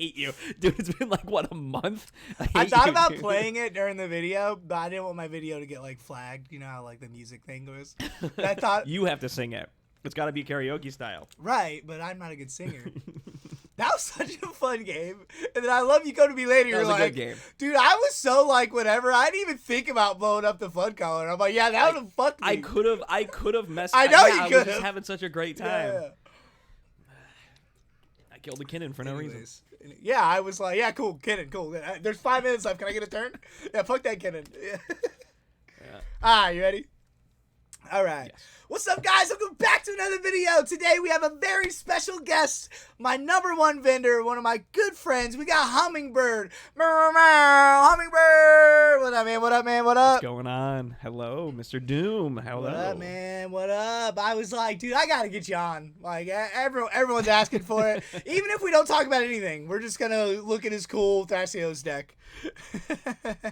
hate you. Dude, it's been like, what, a month? I thought about playing it during the video, but I didn't want my video to get like flagged. You know how like the music thing goes? But I thought You have to sing it. It's got to be karaoke style. Right, but I'm not a good singer. That was such a fun game. And then I love you go to me later. You're like, a good game. Dude, I was so like whatever. I didn't even think about blowing up the fun color. I'm like, yeah, that would have fucked me. I could have messed. I know you you could. could I was just have. having such a great time. Yeah. I killed a Kinnan for no reason. Yeah, I was like, yeah, cool, Kinnan, cool. There's 5 minutes left. Can I get a turn? Yeah, fuck that Kinnan. Yeah. Ah, you ready? All right. Yes. What's up, guys? Welcome back to another video. Today we have a very special guest, my #1 vendor, one of my good friends. We got Hummingbird. Hummingbird. What up, man? What up, man? What up? What's going on? Hello, Mr. Doom. Hello. What up, man? What up? I was like, dude, I gotta get you on. Like, everyone's asking for it. Even if we don't talk about anything, we're just gonna look at his cool Thrasios deck.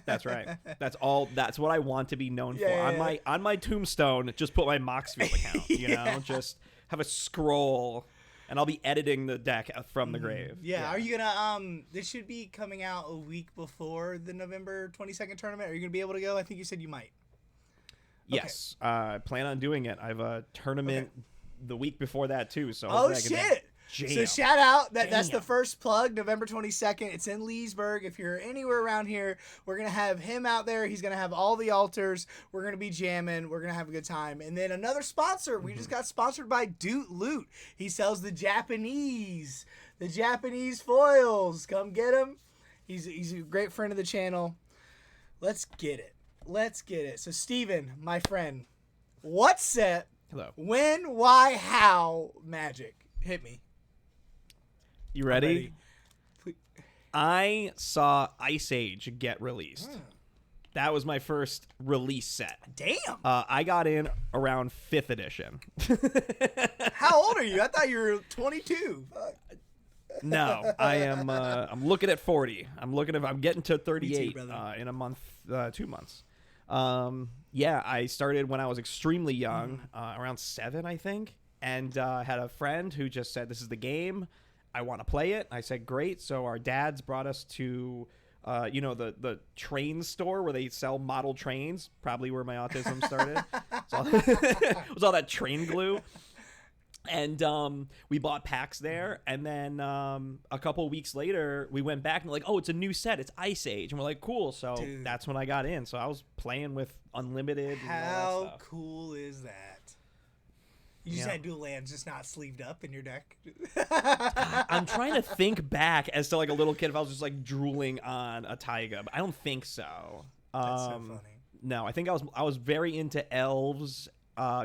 That's right. That's all. That's what I want to be known for. Yeah. On my tombstone, just put my Moxfield account. You know, just have a scroll, and I'll be editing the deck from the grave. Yeah. Are you gonna this should be coming out a week before the November 22nd tournament. Are you gonna be able to go? I think you said you might. Yes. I plan on doing it. I have a tournament the week before that too. So Oh shit. So shout out that's the first plug, November 22nd. It's in Leesburg. If you're anywhere around here, we're gonna have him out there. He's gonna have all the alters. We're gonna be jamming. We're gonna have a good time. And then another sponsor. We just got sponsored by Doot Loot. He sells the Japanese foils. Come get him. He's a great friend of the channel. Let's get it. So Steven, my friend, what set? Hello. When? Why? How? Magic. Hit me. You ready? I saw Ice Age get released. That was my first release set. Damn. I got in around 5th edition. How old are you? I thought you were 22. Fuck. No, I am. I'm looking at 40. I'm getting to 38 Me too, brother. in a month, 2 months. Yeah, I started when I was extremely young, around 7, I think, and had a friend who just said, "This is the game. I want to play it." I said, "Great." So our dads brought us to, the train store where they sell model trains. Probably where my autism started. It was all that train glue. And we bought packs there, and then a couple weeks later, we went back and we're like, "Oh, it's a new set. It's Ice Age," and we're like, "Cool." So that's when I got in. So I was playing with Unlimited. How and all that stuff. cool is that? You just had dual lands, just not sleeved up in your deck. I'm trying to think back as to like a little kid if I was just like drooling on a Taiga, but I don't think so. That's so funny. No, I think I was very into elves.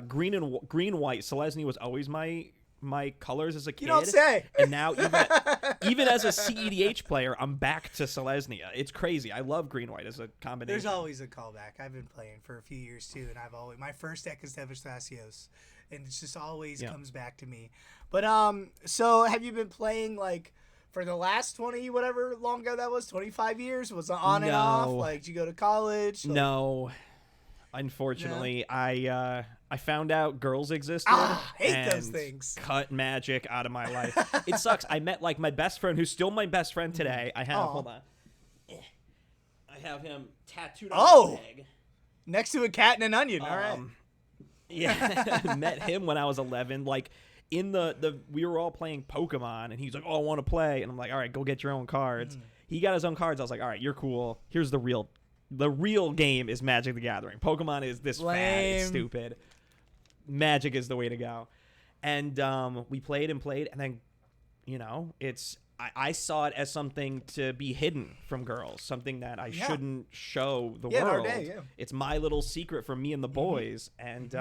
Green white. Selesnya was always my colors as a kid. You don't say. And now even as a CEDH player, I'm back to Selesnya. It's crazy. I love green white as a combination. There's always a callback. I've been playing for a few years too, and my first deck is Dog Thrasios, and it just always comes back to me. But so have you been playing like for the last 20 whatever long ago that was 25 years? Was it on and off? Like did you go to college? Like, no. Unfortunately, I found out girls existed. Hate those things. Cut Magic out of my life. It sucks. I met like my best friend, who's still my best friend today. I have hold on. I have him tattooed on his leg. Next to a cat and an onion. All right. Yeah, met him when I was 11. Like in we were all playing Pokemon, and he's like, "Oh, I want to play," and I'm like, "All right, go get your own cards." He got his own cards. I was like, "All right, you're cool. Here's the real." The real game is Magic the Gathering. Pokemon is this fad. It's stupid. Magic is the way to go. And we played, and then, I saw it as something to be hidden from girls, something that I shouldn't show the world. It's my little secret from me and the boys. And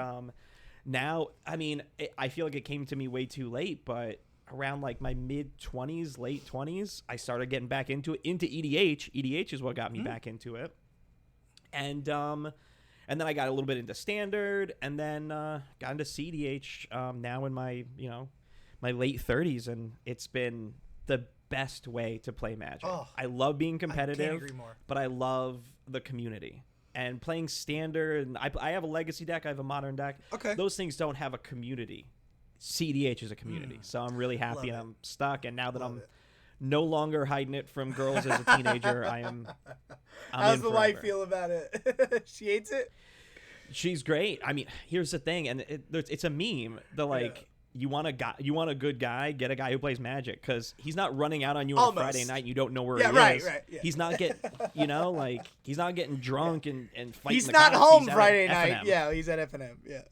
now, I mean, I feel like it came to me way too late, but around like my mid-20s, late 20s, I started getting back into EDH. EDH is what got me back into it. And then I got a little bit into Standard, and then got into CDH now in my my late 30s, and it's been the best way to play Magic. I love being competitive, I can't agree more. But I love the community. And playing Standard, and I have a Legacy deck, I have a Modern deck. Okay. Those things don't have a community. CDH is a community, so I'm really happy I'm stuck. And now that I'm no longer hiding it from girls as a teenager. I'm How's the wife feel about it? She hates it? She's great. I mean, here's the thing, and it's a meme. You want a good guy, get a guy who plays Magic, because he's not running out on you on a Friday night and you don't know where he is. Right. Yeah. He's not getting, he's not getting drunk and fighting. He's not home Friday night. Yeah, he's at F&M. Yeah.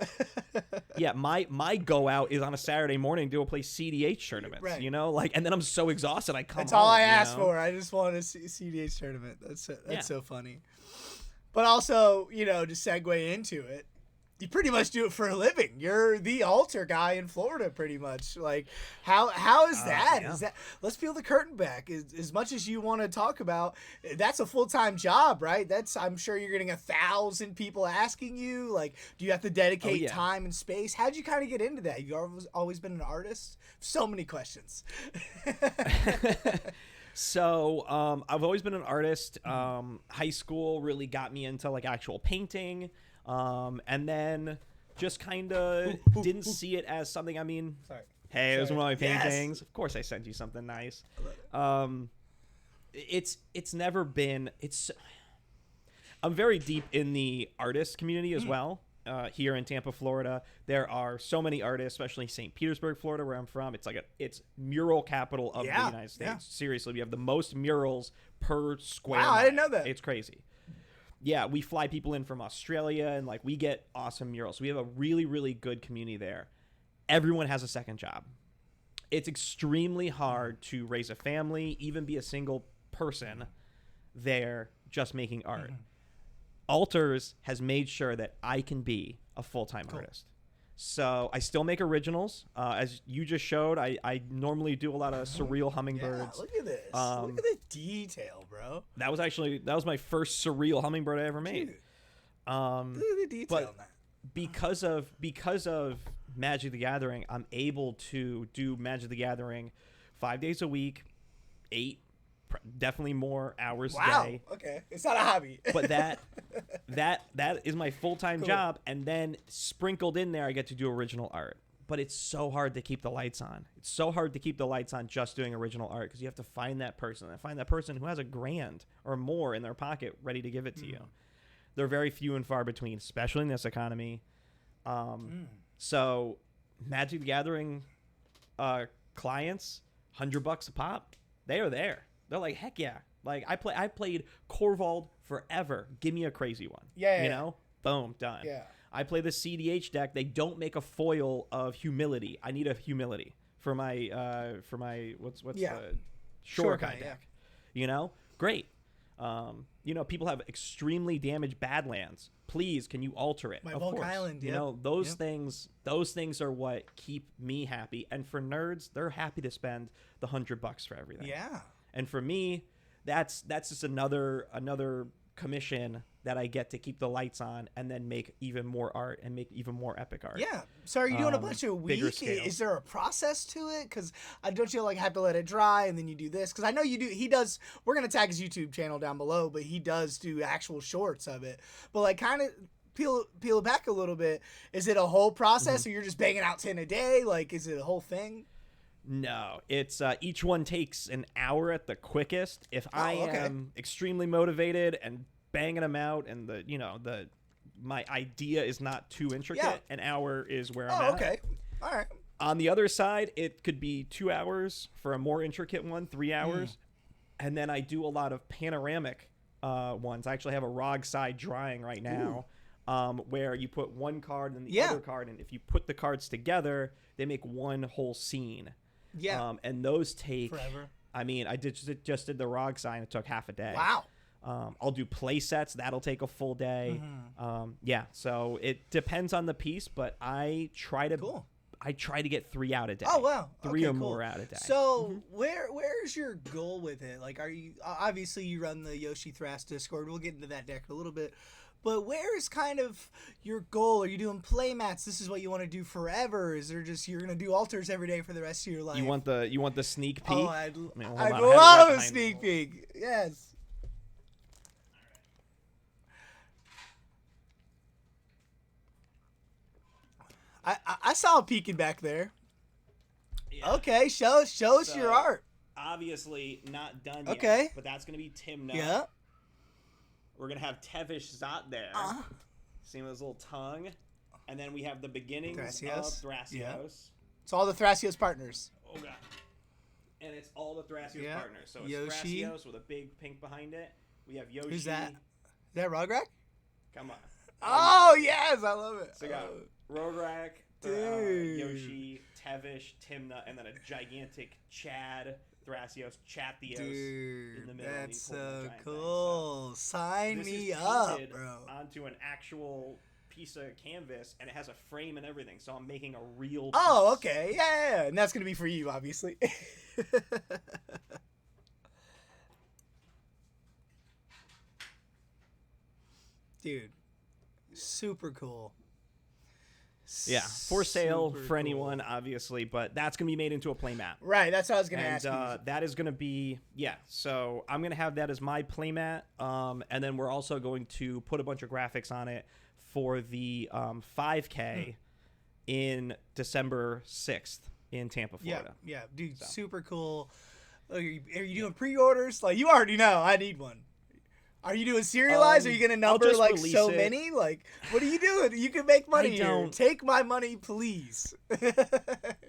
Yeah, my go out is on a Saturday morning to go play CDH tournaments. Right. And then I'm so exhausted I come That's home. all I asked for. I just wanted a CDH tournament. That's so funny. But also, to segue into it, you pretty much do it for a living. You're the altar guy in Florida, pretty much. Like, how is that? Yeah. Is that? Let's peel the curtain back. As much as you want to talk about, that's a full-time job, right? I'm sure you're getting 1,000 people asking you. Like, do you have to dedicate time and space? How'd you kind of get into that? You've always been an artist. So many questions. So I've always been an artist. High school really got me into like actual painting. And then just kind of didn't see it as something. I mean, hey, it was one of my paintings. Yes. Of course I sent you something nice. It's never been, I'm very deep in the artist community as well. Here in Tampa, Florida, there are so many artists, especially St. Petersburg, Florida, where I'm from. It's mural capital of the United States. Yeah. Seriously, we have the most murals per square mile. I didn't know that. It's crazy. Yeah, we fly people in from Australia, and like we get awesome murals. We have a really, really good community there. Everyone has a second job. It's extremely hard to raise a family, even be a single person there just making art. Alters has made sure that I can be a full-time artist. So I still make originals. As you just showed, I normally do a lot of surreal hummingbirds. Yeah, look at this. Look at the detail, bro. That was my first surreal hummingbird I ever made. Dude. Look at the detail on that. Because of Magic the Gathering, I'm able to do Magic the Gathering 5 days a week, 8, definitely more hours a day. Okay. It's not a hobby. But that is my full-time job, and then sprinkled in there I get to do original art. But it's so hard to keep the lights on. It's so hard to keep the lights on just doing original art, because you have to find that person who has $1,000 or more in their pocket ready to give it to you. They're very few and far between, especially in this economy. So Magic the Gathering clients, $100 a pop, they are there. They're like, heck yeah. Like, I played Corvold forever. Give me a crazy one. Yeah. Boom, done. Yeah. I play the CDH deck. They don't make a foil of humility. I need a humility for my what's the Shore kind deck. Great. People have extremely damaged Badlands. Please, can you alter it? My Volk Island, those things are what keep me happy. And for nerds, they're happy to spend the $100 for everything. Yeah. And for me, that's just another commission that I get to keep the lights on and then make even more art and make even more epic art. Yeah. So are you doing a bunch a week? Is there a process to it? Because don't you like have to let it dry and then you do this? Because I know you do. He does. We're gonna tag his YouTube channel down below, but he does do actual shorts of it. But like kind of peel it back a little bit. Is it a whole process, or you're just banging out 10 a day? Like, is it a whole thing? No, it's each one takes an hour at the quickest. If I am extremely motivated and banging them out, and my idea is not too intricate, an hour is where I'm at. Okay. All right. On the other side, it could be 2 hours for a more intricate one, 3 hours, and then I do a lot of panoramic ones. I actually have a ROG side drawing right now, where you put one card and the other card, and if you put the cards together, they make one whole scene. Yeah. And those take forever. I mean, I just did the ROG sign. It took half a day. Wow. I'll do play sets. That'll take a full day. So it depends on the piece, but I try to get 3 out a day. Oh, wow. 3 or more out a day. So where's your goal with it? Like, are you obviously you run the Dog Thras Discord. We'll get into that deck in a little bit. But where is kind of your goal? Are you doing play mats? This is what you want to do forever? Is there just you're gonna do alters every day for the rest of your life? You want the sneak peek? Oh, I'd love a sneak peek. Yes. I saw a peeking back there. Yeah. Okay, show us your art. obviously not done yet. Okay. But that's going to be Timna. Yeah. We're going to have Tevish Zot there. See his little tongue. And then we have the beginnings Thrasios. of Thrasios. Yeah. It's all the Thrasios partners. Oh, God. And it's all the Thrasios partners. So it's Yoshi. Thrasios with a big pink behind it. We have Yoshi. Who's that? Is that Rograk? Come on. Oh, yes. I love it. So we got Rograk, Yoshi, Tevish, Timna, and then a gigantic Chad, Thrasios, Chathios in the middle. That's so cool. So Sign me up, bro. Onto an actual piece of canvas, and it has a frame and everything. So I'm making a real piece. Oh, okay. Yeah. And that's going to be for you, obviously. Dude, super cool. Yeah, for sale for anyone, obviously, but that's going to be made into a playmat. Right, that's what I was going to ask you. That is going to be, so I'm going to have that as my playmat, and then we're also going to put a bunch of graphics on it for the 5K in December 6th in Tampa, Florida. Yeah, dude, super cool. Are you doing pre-orders? Like, you already know, I need one. Are you doing serialized? Are you going to number like so many? Like, what are you doing? You can make money here. Take my money, please. I'm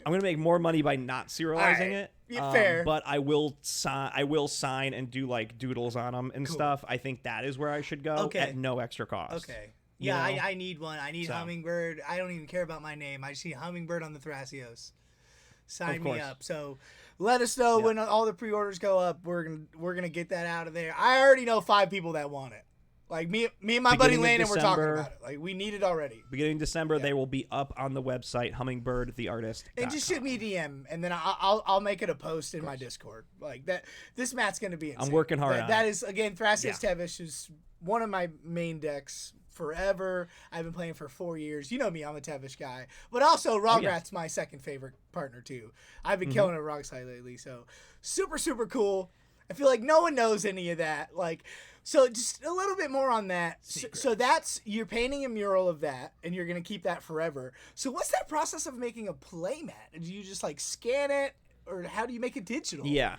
going to make more money by not serializing it. Fair. But I will sign and do like doodles on them and stuff. I think that is where I should go at no extra cost. Okay. Yeah, I need one. I need Hummingbird. I don't even care about my name. I just need Hummingbird on the Thrasios. Sign me up. So let us know when all the pre-orders go up. We're gonna get that out of there. I already know 5 people that want it. Like me and my buddy Landon were talking about it. Like, we need it already. Beginning December, they will be up on the website Hummingbird the Artist. And just shoot me a DM, and then I'll make it a post in my Discord. Like that. This mat's gonna be insane. I'm working hard on it. That is, again, Thrasios Tevish is one of my main decks forever. I've been playing for 4 years. You know me, I'm a Tevish guy. But also, Rograt's my second favorite partner, too. I've been killing a Rog side lately, so super, super cool. I feel like no one knows any of that. Like, so just a little bit more on that. So that's, you're painting a mural of that, and you're going to keep that forever. So what's that process of making a playmat? Do you just, like, scan it, or how do you make it digital? Yeah.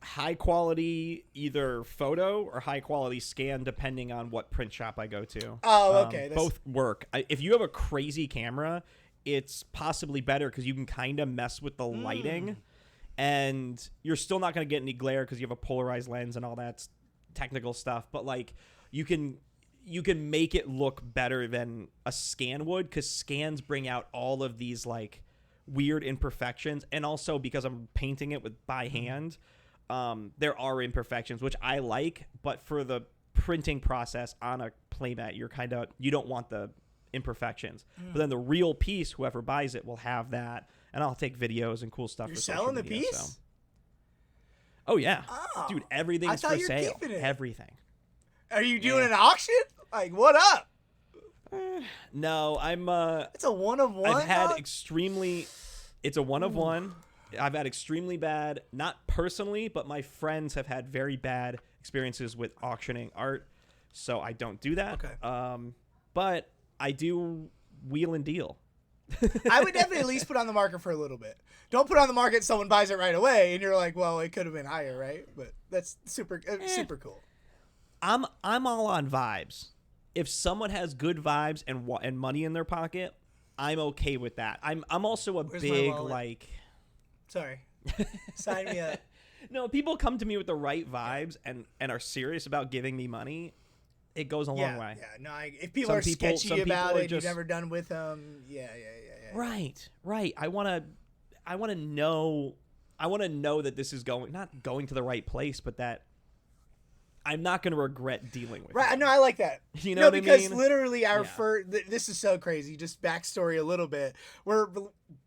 High quality either photo or high quality scan, depending on what print shop I go to. Oh, okay. Both work. If you have a crazy camera, it's possibly better because you can kind of mess with the lighting, and you're still not going to get any glare because you have a polarized lens and all that technical stuff. But like, you can make it look better than a scan would, because scans bring out all of these like weird imperfections, and also because I'm painting it by hand. There are imperfections, which I like, but for the printing process on a playmat, you don't want the imperfections. But then the real piece, whoever buys it will have that, and I'll take videos and cool stuff. You're for selling social media, the piece? So. Oh yeah, dude, everything's for sale. Everything. Are you doing an auction? Like, what up? No, I'm. It's a one of one. It's a one of one. I've had extremely bad, not personally, but my friends have had very bad experiences with auctioning art, so I don't do that. Okay. But I do wheel and deal. I would definitely at least put on the market for a little bit. Don't put on the market, someone buys it right away, and you're like, well, it could have been higher, right? But that's super cool. I'm all on vibes. If someone has good vibes and money in their pocket, I'm okay with that. I'm also a big like. Sorry. Sign me up. No, people come to me with the right vibes and are serious about giving me money. It goes a long way. Yeah, no, if people are sketchy about it, you've never done with them. Yeah. Right. I want to know that this is not going to the right place, but that I'm not going to regret dealing with it. Right, no, I like that. You know what I mean? Because literally this is so crazy, just backstory a little bit. We're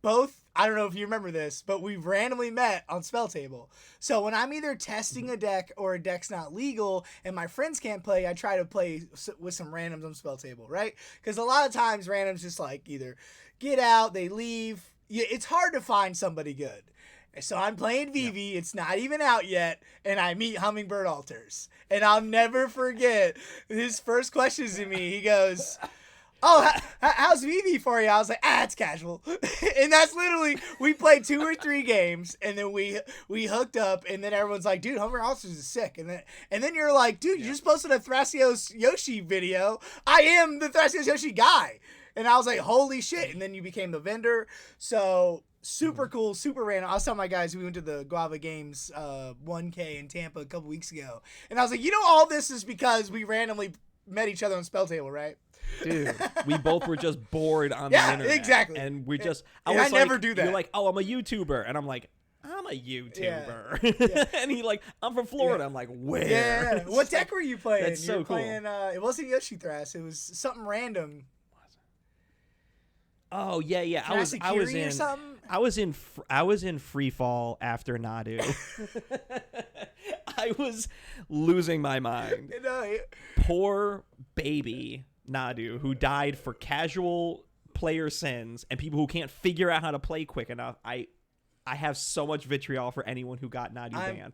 both, I don't know if you remember this, but we randomly met on Spell Table. So when I'm either testing a deck or a deck's not legal and my friends can't play, I try to play with some randoms on Spell Table, right? Because a lot of times randoms just like either get out, they leave. It's hard to find somebody good. So I'm playing Vivi, it's not even out yet, and I meet Hummingbird Alters. And I'll never forget his first questions to me. He goes, oh, how's Vivi for you? I was like, it's casual. And that's literally, we played 2 or 3 games, and then we hooked up, and then everyone's like, dude, Hummingbird Alters is sick. And then you're like, dude, you just posted a Thrasios Yoshi video. I am the Thrasios Yoshi guy. And I was like, holy shit. And then you became the vendor. So super cool, super random. I was telling my guys, we went to the Guava Games 1K in Tampa a couple weeks ago. And I was like, all this is because we randomly met each other on Spell Table, right? Dude, we both were just bored on the internet. Yeah, exactly. And we just, I never do that. You're like, oh, I'm a YouTuber. And I'm like, I'm a YouTuber. Yeah. And he like, I'm from Florida. I'm like, where? Yeah. What deck were you playing? That's so cool. Playing, it wasn't Yoshi Thras. It was something random. Oh yeah. I was in free fall after Nadu. I was losing my mind. Poor baby Nadu, who died for casual player sins and people who can't figure out how to play quick enough. I have so much vitriol for anyone who got Nadu banned.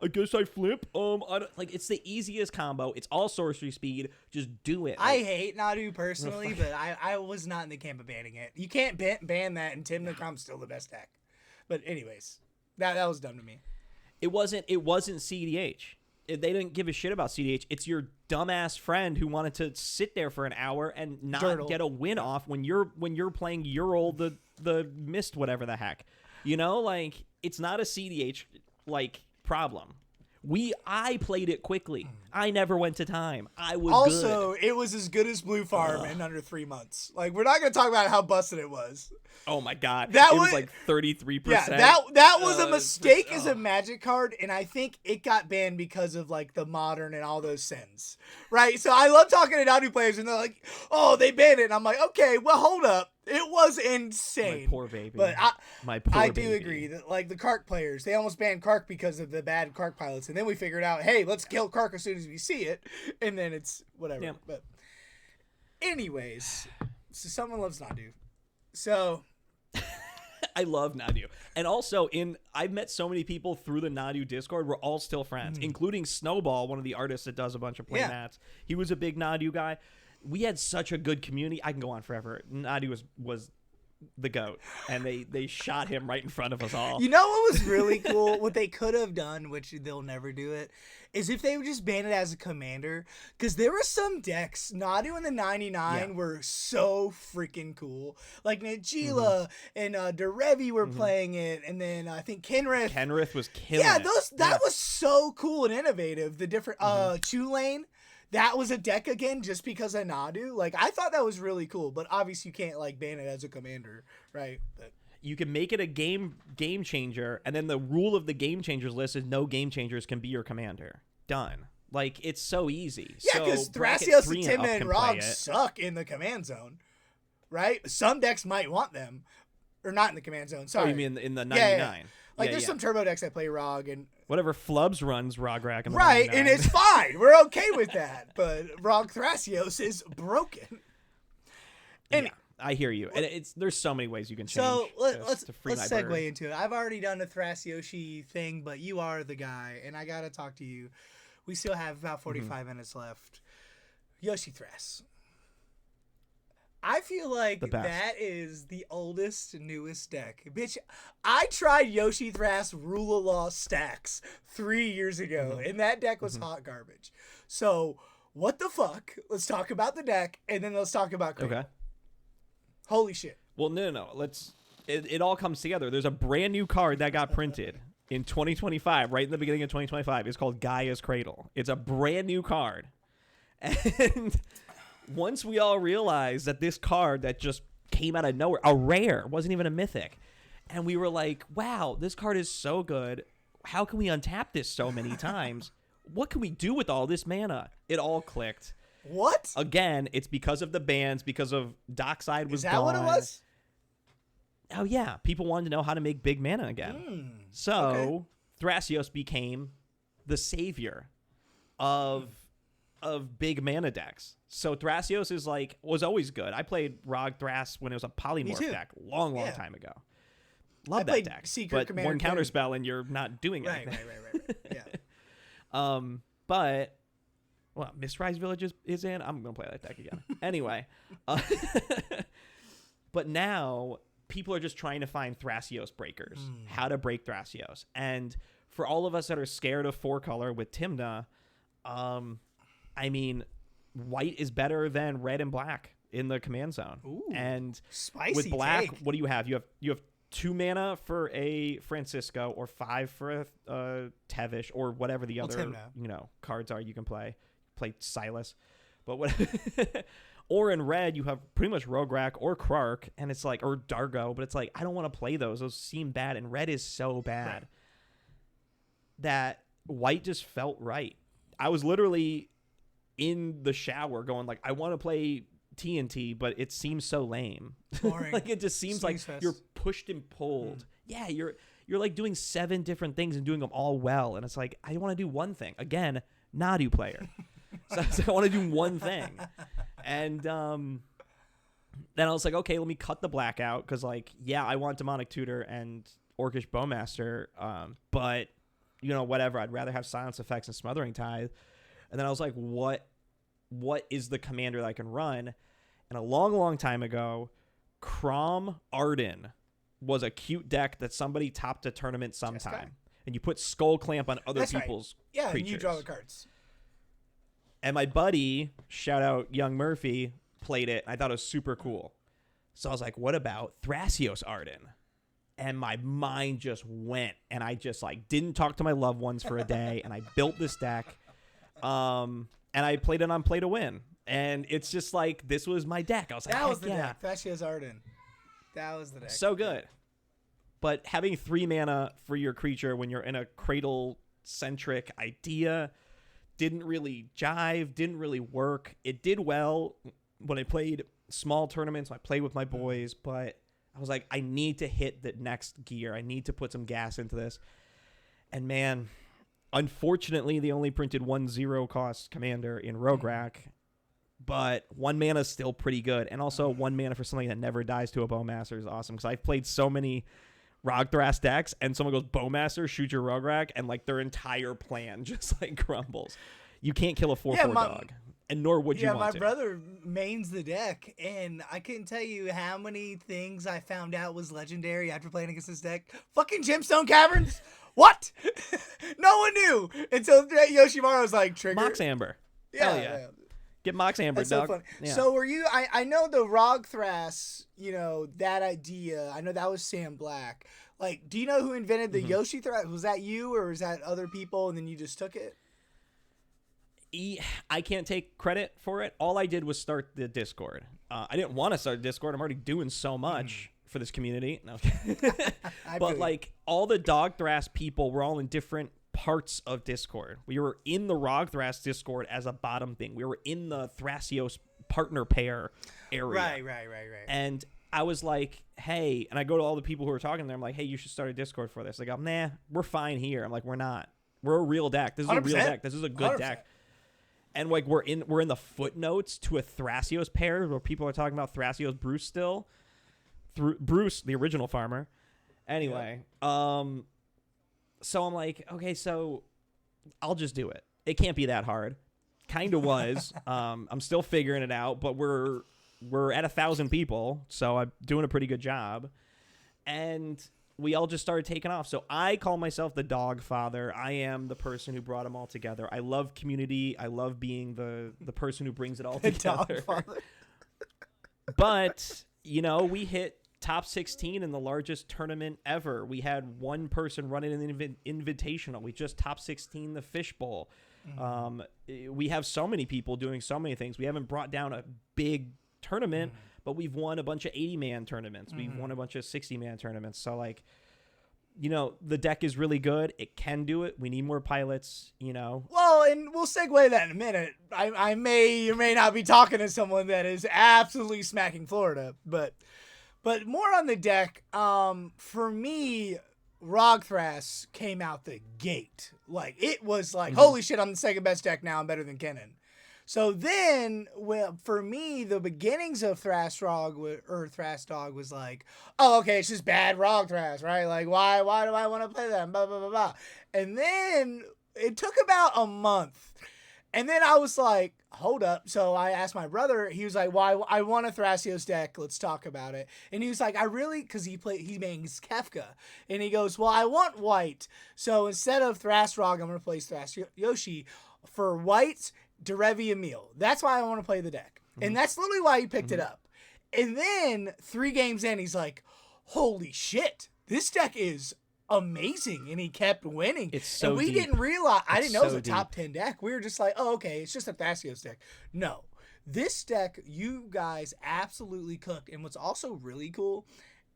I guess I flip. It's the easiest combo. It's all sorcery speed. Just do it. I hate Nadu personally, but I was not in the camp of banning it. You can't ban that, and Tim Necrom's still the best deck. But anyways, that was dumb to me. It wasn't CDH. They didn't give a shit about CDH. It's your dumbass friend who wanted to sit there for an hour and not get a win off when you're playing Ural the mist whatever the heck. It's not a CDH problem. I played it quickly. I never went to time. I was also good. It was as good as Blue Farm in under 3 months. We're not gonna talk about how busted it was. Oh my god, it was like 33%. Yeah, that was a mistake as a Magic card, and I think it got banned because of the modern and all those sins, right? So I love talking to Nadu players, and they're like, "Oh, they banned it," and I'm like, "Okay, well, hold up." It was insane. My poor baby. But I do agree that the Kark players, they almost banned Kark because of the bad Kark pilots. And then we figured out, hey, let's kill Kark as soon as we see it. And then it's whatever. Yeah. But anyways, so someone loves Nadu. So I love Nadu. And also I've met so many people through the Nadu Discord. We're all still friends, including Snowball, one of the artists that does a bunch of play mats. He was a big Nadu guy. We had such a good community. I can go on forever. Nadu was the GOAT, and they shot him right in front of us all. You know what was really cool? What they could have done, which they'll never do it, is if they would just ban it as a commander. Because there were some decks, Nadu and the 99 were so freaking cool. Like Najila and Derevi were playing it, and then I think Kenrith was killing it. That was so cool and innovative. The different Chulane. That was a deck again just because of Nadu. I thought that was really cool, but obviously you can't ban it as a commander, right? But you can make it a game changer, and then the rule of the game changers list is no game changers can be your commander. Done. It's so easy. Yeah, because Thrasios and Tim and Rog suck in the command zone, right? Some decks might want them, or not in the command zone. Sorry, you mean in the 99? Yeah. There's some turbo decks that play Rog and whatever Flubs runs Rog-Rack in the right, 99. and it's fine. We're okay with that. But Dog Thrasios is broken. And I hear you. And there's so many ways you can change. So let's segue into it. I've already done a Thrasyoshi thing, but you are the guy, and I gotta talk to you. We still have about 45 minutes left. Yoshi Thras. I feel like that is the oldest, newest deck. Bitch, I tried Yoshi Thras Rule of Law stacks 3 years ago, and that deck was hot garbage. So, what the fuck? Let's talk about the deck, and then let's talk about Cradle. Okay. Holy shit. Well, no. It all comes together. There's a brand new card that got printed in 2025, right in the beginning of 2025. It's called Gaia's Cradle. It's a brand new card. And once we all realized that this card that just came out of nowhere, a rare, wasn't even a mythic, and we were like, wow, this card is so good. How can we untap this so many times? What can we do with all this mana? It all clicked. What? Again, it's because of the bans, because of Dockside was gone. Is that what it was? Oh, yeah. People wanted to know how to make big mana again. So Thrasios became the savior of big mana decks. So Thrasios is was always good. I played Rog Thras when it was a polymorph deck long time ago. Love that deck. But Commander one counterspell and you're not doing anything. Right. Yeah. But well, Mistrise Village is in. I'm going to play that deck again. Anyway. But now people are just trying to find Thrasios breakers, how to break Thrasios. And for all of us that are scared of 4-color with Tymna, I mean, white is better than red and black in the command zone. Ooh, and spicy with black, take. what do you have? You have 2 mana for a Francisco or 5 for a Tevish or whatever the other cards are you can play. Play Silas. But what or in red, you have pretty much Rograk or Krark, and it's like, or Dargo, but it's like, I don't want to play those. Those seem bad, and red is so bad that white just felt right. I was literally in the shower going like, I want to play TNT, but it seems so lame. Like it just seems like you're pushed and pulled. Yeah, you're like doing 7 different things and doing them all well, and it's like, I want to do one thing. Again, Nadu player. So I want to do one thing. And then I was like, okay, let me cut the black out because, like, yeah, I want Demonic Tutor and Orcish Bowmaster, but, whatever. I'd rather have Silence Effects and Smothering Tithe. And then I was like, what is the commander that I can run? And a long, long time ago, Crom Arden was a cute deck that somebody topped a tournament sometime. And you put Skull Clamp on other people's creatures. And you draw the cards. And my buddy, shout out Young Murphy, played it. I thought it was super cool. So I was like, what about Thrasios Arden? And my mind just went. And I just didn't talk to my loved ones for a day. And I built this deck. And I played it on Play to Win. And it's just like, this was my deck. I was like, that was the deck. Thrasios Arden. That was the deck. So good. But having 3 mana for your creature when you're in a cradle-centric idea didn't really jive, didn't really work. It did well when I played small tournaments. I played with my boys, but I was like, I need to hit the next gear. I need to put some gas into this. And man, unfortunately, they only printed 1 0-cost commander in Rograk, but 1 mana is still pretty good. And also 1 mana for something that never dies to a Bowmaster is awesome because I've played so many Dog Thras decks, and someone goes Bowmaster, shoot your Rograk, and their entire plan just crumbles. You can't kill a 4/4 dog, and nor would you want to. Yeah, my brother mains the deck, and I couldn't tell you how many things I found out was legendary after playing against this deck. Fucking Gemstone Caverns? What? No one knew until Yoshimaru was like, trigger. Mox Amber. Hell yeah. Get Mox Amber, That's dog. So funny. Yeah. So were you? I know the Dog Thras. That idea. I know that was Sam Black. Do you know who invented the Yoshi Thras? Was that you, or was that other people, and then you just took it? I can't take credit for it. All I did was start the Discord. I didn't want to start Discord. I'm already doing so much for this community. No. But all the Dog Thras people were all in different parts of Discord. We were in the Dog Thras Discord as a bottom thing. We were in the Thrasios partner pair area. Right. And I was like, hey, and I go to all the people who are talking there. I'm like, hey, you should start a Discord for this. They go, nah, we're fine here. I'm like, we're not. We're a real deck. This is 100%. A real deck. This is a good 100%. Deck. And we're in the footnotes to a Thrasios pair where people are talking about Thrasios Bruce still. Bruce, the original farmer. Anyway, so I'm like, okay, so I'll just do it. It can't be that hard. Kind of was. I'm still figuring it out, but we're at 1,000 people, so I'm doing a pretty good job. And we all just started taking off. So I call myself the Dog Father. I am the person who brought them all together. I love community. I love being the person who brings it all together. Dog Father. But, we hit top 16 in the largest tournament ever. We had one person running an invitational. We just top 16 the Fishbowl. We have so many people doing so many things. We haven't brought down a big tournament, but we've won a bunch of 80-man tournaments. We've won a bunch of 60-man tournaments. So, the deck is really good. It can do it. We need more pilots, Well, and we'll segue that in a minute. I may or may not be talking to someone that is absolutely smacking Florida, but more on the deck. For me, Dog Thras came out the gate. It was holy shit, I'm the second best deck now. I'm better than Kennen. So then, for me, the beginnings of Thras Dog was oh, okay, it's just bad Dog Thras, right? Why do I want to play that? Blah, blah, blah, blah. And then it took about a month. And then I was like, hold up. So I asked my brother, he was like, well, I want a Thrasios deck. Let's talk about it. And he was like, because he mains Kefka. And he goes, well, I want white. So instead of Thrasrog, I'm going to play Thrasyoshi. For white, Derevi Emil. That's why I want to play the deck. Mm-hmm. And that's literally why he picked it up. And then 3 games in, he's like, holy shit, this deck is amazing, and he kept winning. It's so and we deep. didn't realize. I didn't know it was a deep. top 10 deck. We were just like, oh, okay, it's just a Thrasios deck. No, this deck you guys absolutely cooked. And what's also really cool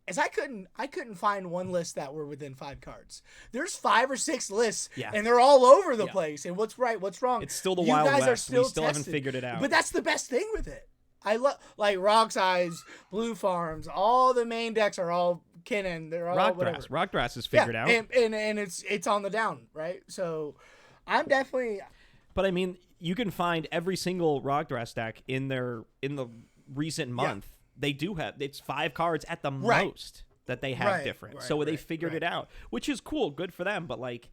is I couldn't find one list that were within 5 cards. There's 5 or 6 lists, and they're all over the place. And what's right, what's wrong? It's still the Wild West. We still haven't figured it out. But that's the best thing with it. I love like Rock's Eyes, Blue Farms. All the main decks are all Kinnan. They're all whatever. Rock Thras is figured out, and it's on the down, right? So I'm definitely. But I mean, you can find every single Rock Thras deck in the recent month. Yeah. They do have it's 5 cards at the most that they have different. So they figured it out, which is cool, good for them. But like,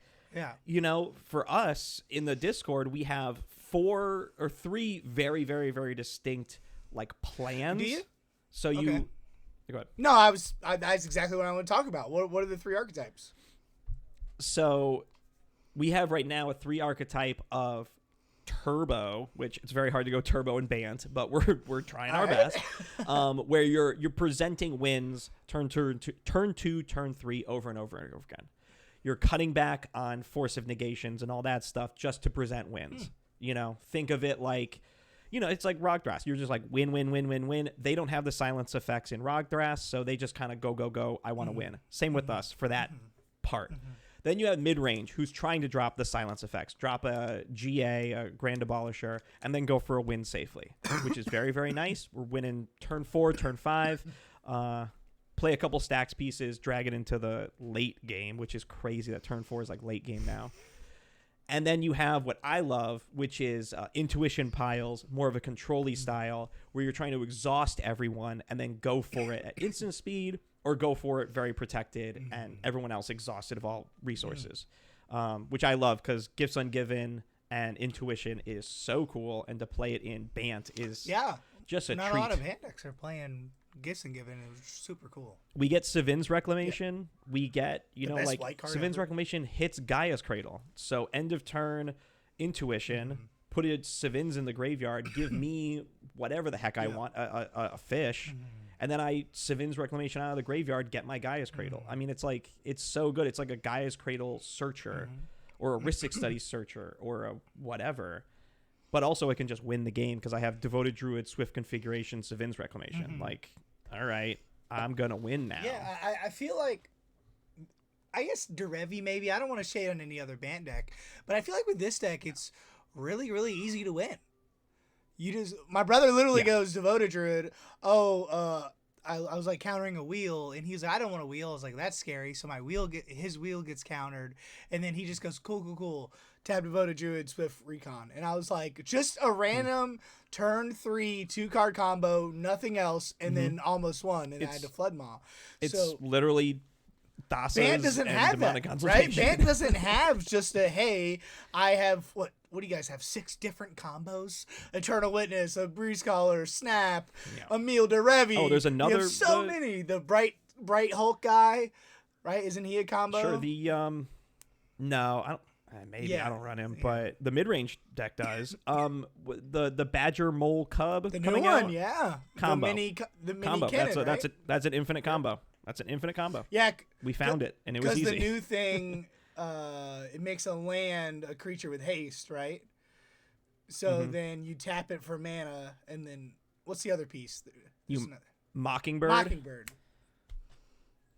you know, for us in the Discord, we have 4 or 3 very, very, very distinct like plans. Do you? So you. Go ahead. No, that's exactly what I want to talk about. What are the 3 archetypes? So we have right now a 3 archetype of turbo, which it's very hard to go turbo and bant, but we're trying our best. Where you're presenting wins turn 2, turn 3 over and over and over again. You're cutting back on force of negations and all that stuff just to present wins. You know, think of it like, you know, it's like Rock Thras. You're just like win, win, win, win, win. They don't have the silence effects in Rock Thras, so they just kind of go, go, go. I want to win. Same with us for that part. Then you have mid-range, who's trying to drop the silence effects, drop a GA, a Grand Abolisher, and then go for a win safely, which is very, very nice. We're winning turn 4, turn 5. Play a couple stacks pieces, drag it into the late game, which is crazy that turn 4 is like late game now. And then you have what I love, which is intuition piles, more of a control-y style, where you're trying to exhaust everyone and then go for it at instant speed or go for it very protected and everyone else exhausted of all resources, which I love because Gifts Ungiven and intuition is so cool, and to play it in Bant is just a treat. Not a lot of hand decks are playing Gifts Ungiven. It was super cool. We get Savin's Reclamation. We get, you know, like Savin's Reclamation hits Gaia's Cradle. So end of turn, intuition, put it Savin's in the graveyard, give me whatever the heck I want, a fish, and then I Savin's Reclamation out of the graveyard, get my Gaia's Cradle. I mean, it's like, it's so good. It's like a Gaia's Cradle searcher or a Rhystic Studies searcher or a whatever. But also it can just win the game because I have Devoted Druid, Swift Configuration, Savin's Reclamation. Like, all right, I'm going to win now. Yeah, I feel like, I guess Derevi maybe. I don't want to shade on any other Bant deck. But I feel like with this deck, it's really, really easy to win. My brother literally goes, Devoted Druid, I was like countering a wheel, and he's like, I don't want a wheel. I was like, that's scary. So his wheel gets countered, and then he just goes, cool. Tab Devoted Druid, Swift Recon. And I was like, just a random turn 3 2-card combo, nothing else, and then almost won, and I had to Flood Maw. It's literally Thassa's Bant doesn't have that, right? Bant doesn't have just a, hey, I have, what do you guys have, 6 different combos? Eternal Witness, a Breeze Caller, Snap, Emil Derevi. Oh, there's another. You have so many. The Bright Hulk guy, right? Isn't he a combo? Sure, no, I don't. Maybe I don't run him, but the mid-range deck does. The Badger Mole Cub, the coming new one, out, combo. The mini combo. Cannon, That's an infinite combo. That's an infinite combo. Yeah, we found it, and it was easy. Because the new thing, it makes a land a creature with haste, right? So then you tap it for mana, and then what's the other piece? Mockingbird.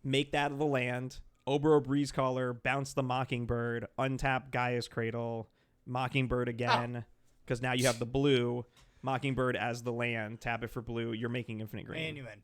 Make that of the land. Obro Breeze Caller, bounce the Mockingbird, untap Gaia's Cradle, Mockingbird again, because now you have the blue, Mockingbird as the land, tap it for blue, you're making infinite green. And you win.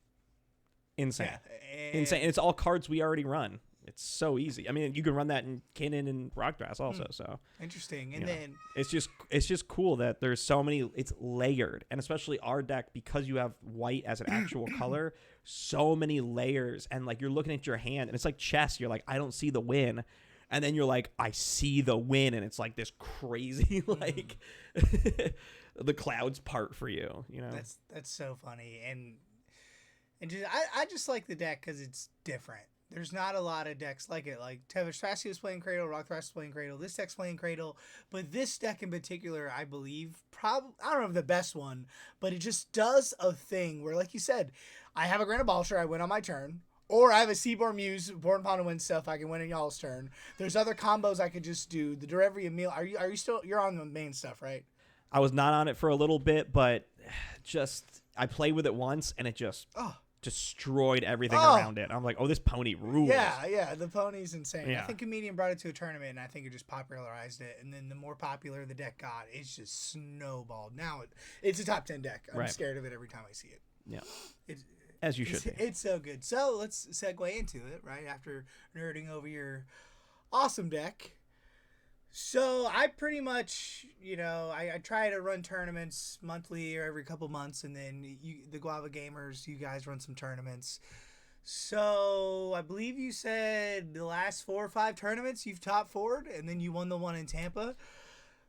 Insane. Yeah, Insane. And it's all cards we already run. It's so easy. I mean, you can run that in Kinnan and Rock Thras also. So interesting. And then it's just cool that there's so many. It's layered, and especially our deck, because you have white as an actual color. So many layers, and like you're looking at your hand, and it's like chess. You're like, I don't see the win, And then you're like, I see the win, and it's like this crazy, like, the clouds part for you, you know? That's so funny. And just, I just like the deck because it's different. There's not a lot of decks like it. Like, Dog Thrasios playing Cradle, Dog Thras playing Cradle, this deck's playing Cradle. But this deck in particular, I believe, I don't know if the best one, but it just does a thing where, like you said, I have a Grand Abolishor, I win on my turn. Or I have a Seaborn Muse, Born Upon to win stuff. I can win in y'all's turn. There's other combos I could just do. The Derevia Meal. Are you still? You're on the main stuff, right? I was not on it for a little bit, but I played with it once, and it just destroyed everything around it. I'm like, oh, this pony rules. Yeah. The pony's insane. Yeah. I think Comedian brought it to a tournament, and I think it just popularized it. And then the more popular the deck got, it's just snowballed. Now it's a top 10 deck. I'm scared of it every time I see it. Yeah. As you should be. It's so good. So let's segue into it, right? After nerding over your awesome deck. So I pretty much, I try to run tournaments monthly or every couple months, and then the Guava Gamers, you guys run some tournaments. So I believe you said the last 4 or 5 tournaments you've top 4'd, and then you won the one in Tampa.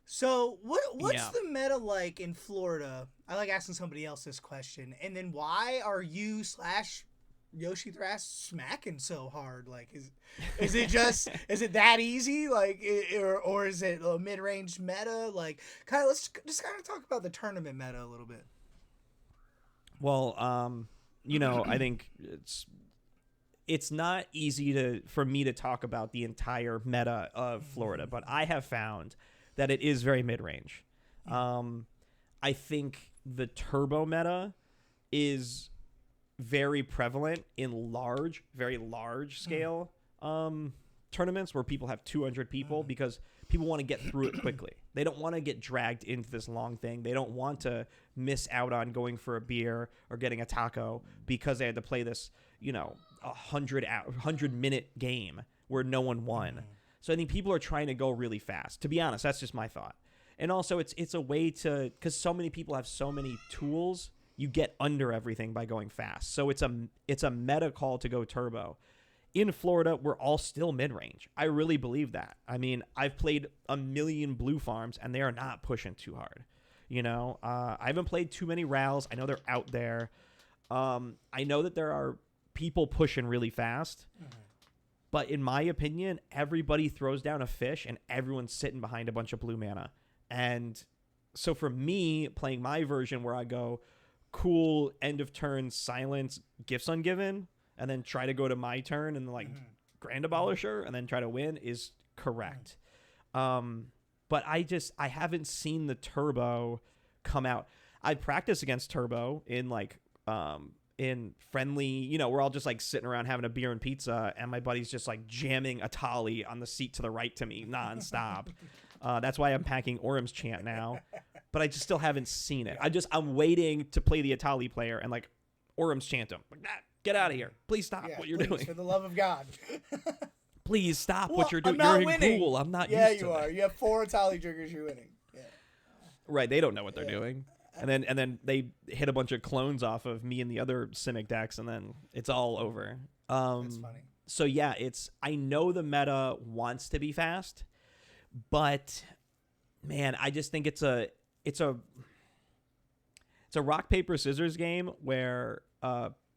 So what's the meta like in Florida? I like asking somebody else this question. And then why are you / Yoshi Thras smacking so hard? Like, is it just is it that easy? Like, or is it a mid-range meta? Like, let's just talk about the tournament meta a little bit. Well, I think it's not easy for me to talk about the entire meta of Florida, but I have found that it is very mid-range. I think the turbo meta is very prevalent in very large scale tournaments where people have 200 people because people want to get through it quickly. They don't want to get dragged into this long thing. They don't want to miss out on going for a beer or getting a taco because they had to play this, 100-minute game where no one won. So I think people are trying to go really fast. To be honest, that's just my thought. And also it's a way to, because so many people have so many tools, you get under everything by going fast. So it's a meta call to go turbo. In Florida, we're all still mid-range. I really believe that. I mean, I've played a million blue farms, and they are not pushing too hard. I haven't played too many rals. I know they're out there. I know that there are people pushing really fast. But in my opinion, everybody throws down a fish and everyone's sitting behind a bunch of blue mana. And so for me, playing my version where I go cool, end of turn, silence, gifts ungiven, and then try to go to my turn and Grand Abolisher and then try to win is correct. But I haven't seen the turbo come out. I practice against turbo in friendly, we're all just sitting around having a beer and pizza, and my buddy's just jamming a Tali on the seat to the right to me nonstop. That's why I'm packing Orem's Chant now, but I just still haven't seen it. I'm waiting to play the Atali player and Orem's Chant him. Get out of here! Please stop what you're doing. For the love of God. Please stop what you're doing. You're in Ghoul. I'm not. Yeah, used to you are. That. You have 4 Atali triggers. You're winning. Yeah. Right. They don't know what they're doing. And then they hit a bunch of clones off of me and the other Simic decks, and then it's all over. That's funny. So yeah, I know the meta wants to be fast, but man, I just think it's a rock paper scissors game where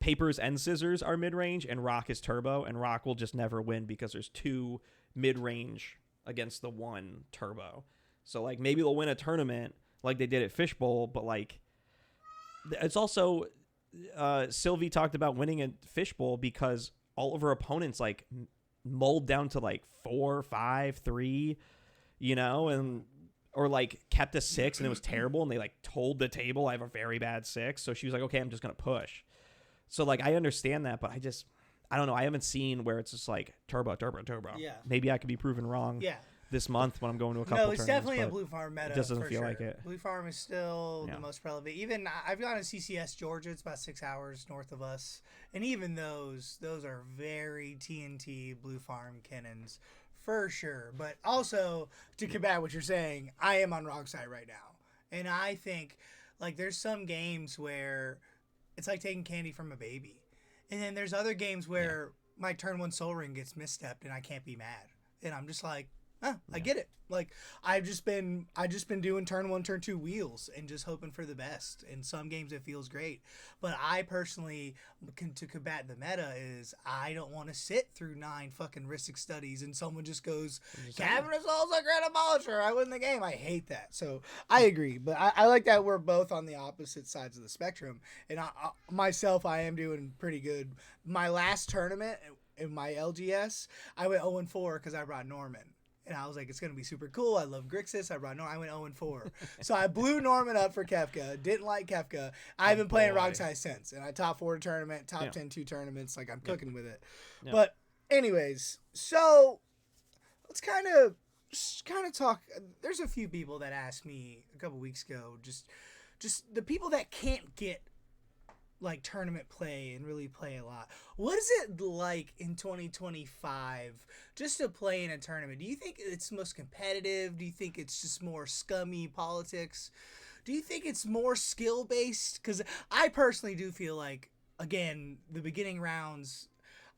papers and scissors are mid range and rock is turbo, and rock will just never win because there's 2 mid range against the 1 turbo. So maybe they'll win a tournament like they did at Fishbowl, but it's also Sylvie talked about winning at Fishbowl because all of her opponents mulled down to 4, 5, 3, and or kept a 6 and it was terrible, and they told the table I have a very bad 6, so she was like, okay, I'm just gonna push. So I understand that, but I don't know, I haven't seen where it's just turbo. Yeah. Maybe I could be proven wrong. Yeah. This month when I'm going to a couple tournaments. No, it's definitely a blue farm meta. It doesn't feel sure. like it. Blue farm is still the most relevant. Even I've gone to CCS Georgia. It's about 6 hours north of us, and even those are very TNT blue farm cannons for sure. But also to combat what you're saying, I am on wrong side right now, and I think there's some games where it's like taking candy from a baby, and then there's other games where my turn 1 Soul Ring gets misstepped and I can't be mad. and I'm just like, I get it. Like I just been doing turn 1, turn 2 wheels and just hoping for the best. In some games it feels great, but I personally to combat the meta is I don't want to sit through 9 fucking Ristic studies and someone just goes Cavern of Souls like Grand Abolisher, I win the game. I hate that. So I agree, but I like that we're both on the opposite sides of the spectrum. And I am doing pretty good. My last tournament in my LGS, I went 0-4 because I brought Norman. And I was like, it's going to be super cool. I love Grixis. I went 0-4. So I blew Norman up for Kefka. Didn't like Kefka. I've been playing Rogsai since. And I top 4 tournament, top 10 2 tournaments. Like, I'm cooking with it. Yeah. But anyways, so let's kind of talk. There's a few people that asked me a couple weeks ago, just the people that can't get like tournament play and really play a lot. What is it like in 2025 just to play in a tournament? Do you think it's most competitive? Do you think it's just more scummy politics? Do you think it's more skill based? Because I personally do feel like, again, the beginning rounds,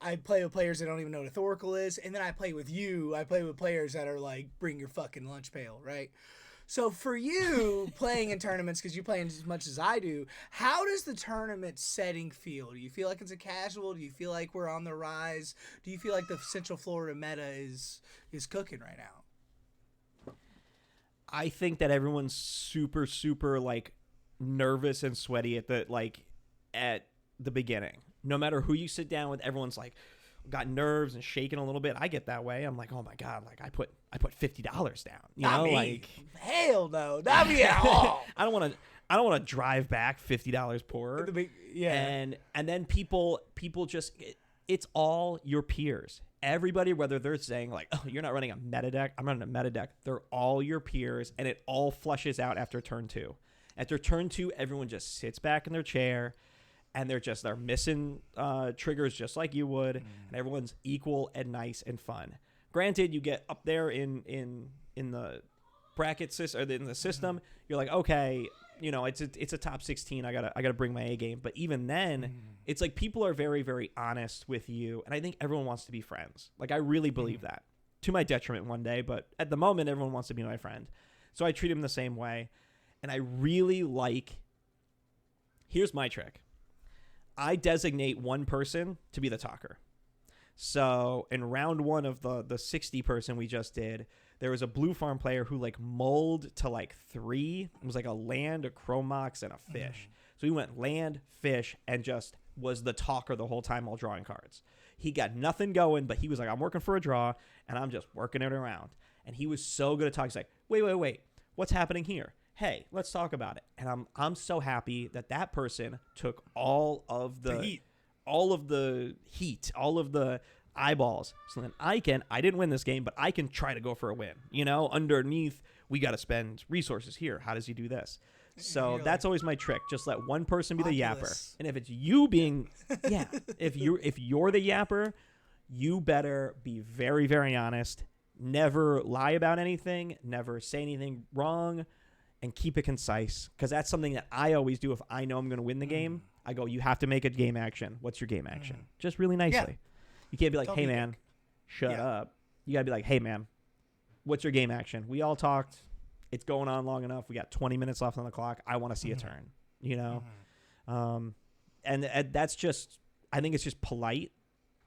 I play with players that don't even know what a Thoracle is, and then I play with you. I play with players that are like, bring your fucking lunch pail, right? So for you playing in tournaments, because you play as much as I do, how does the tournament setting feel? Do you feel like it's a casual? Do you feel like we're on the rise? Do you feel like the Central Florida meta is cooking right now? I think that everyone's super, super like nervous and sweaty at the beginning. No matter who you sit down with, everyone's like got nerves and shaking a little bit. I get that way. I'm like, oh my God, like I put $50 down. You not know, me. like hell no, not me at all. I don't want to drive back $50 poorer. And then people just it's all your peers. Everybody, whether they're saying like, oh, you're not running a meta deck, I'm running a meta deck. They're all your peers, and it all flushes out after turn 2. After turn 2, everyone just sits back in their chair. And they're missing triggers just like you would, and everyone's equal and nice and fun. Granted, you get up there in the bracket system, or in the system, you're like, okay, you know, it's a top 16. I gotta bring my A game. But even then, it's like people are very, very honest with you, and I think everyone wants to be friends. Like I really believe that, to my detriment one day, but at the moment, everyone wants to be my friend. So I treat them the same way, and I really like. Here's my trick. I designate one person to be the talker. So in round 1 of the 60 person we just did, there was a blue farm player who like mulled to like 3. It was like a land, a Chromox, and a fish. So he went land, fish, and just was the talker the whole time while drawing cards. He got nothing going, but he was like, I'm working for a draw, and I'm just working it around. And he was so good at talking. He's like, wait, what's happening here? Hey, let's talk about it. And I'm so happy that person took all of the heat, all of the eyeballs. So then I didn't win this game, but I can try to go for a win. You know, underneath, we got to spend resources here. How does he do this? So that's always my trick. Just let one person be the yapper. And if it's you being, if you're the yapper, you better be very, very honest. Never lie about anything. Never say anything wrong. And keep it concise, because that's something that I always do. If I know I'm going to win the game, I go, you have to make a game action. What's your game action? Just really nicely. Yeah. You can't be like, hey, man, shut up. You got to be like, hey, man, what's your game action? We all talked. It's going on long enough. We got 20 minutes left on the clock. I want to see a turn, you know? And that's just, I think it's just polite.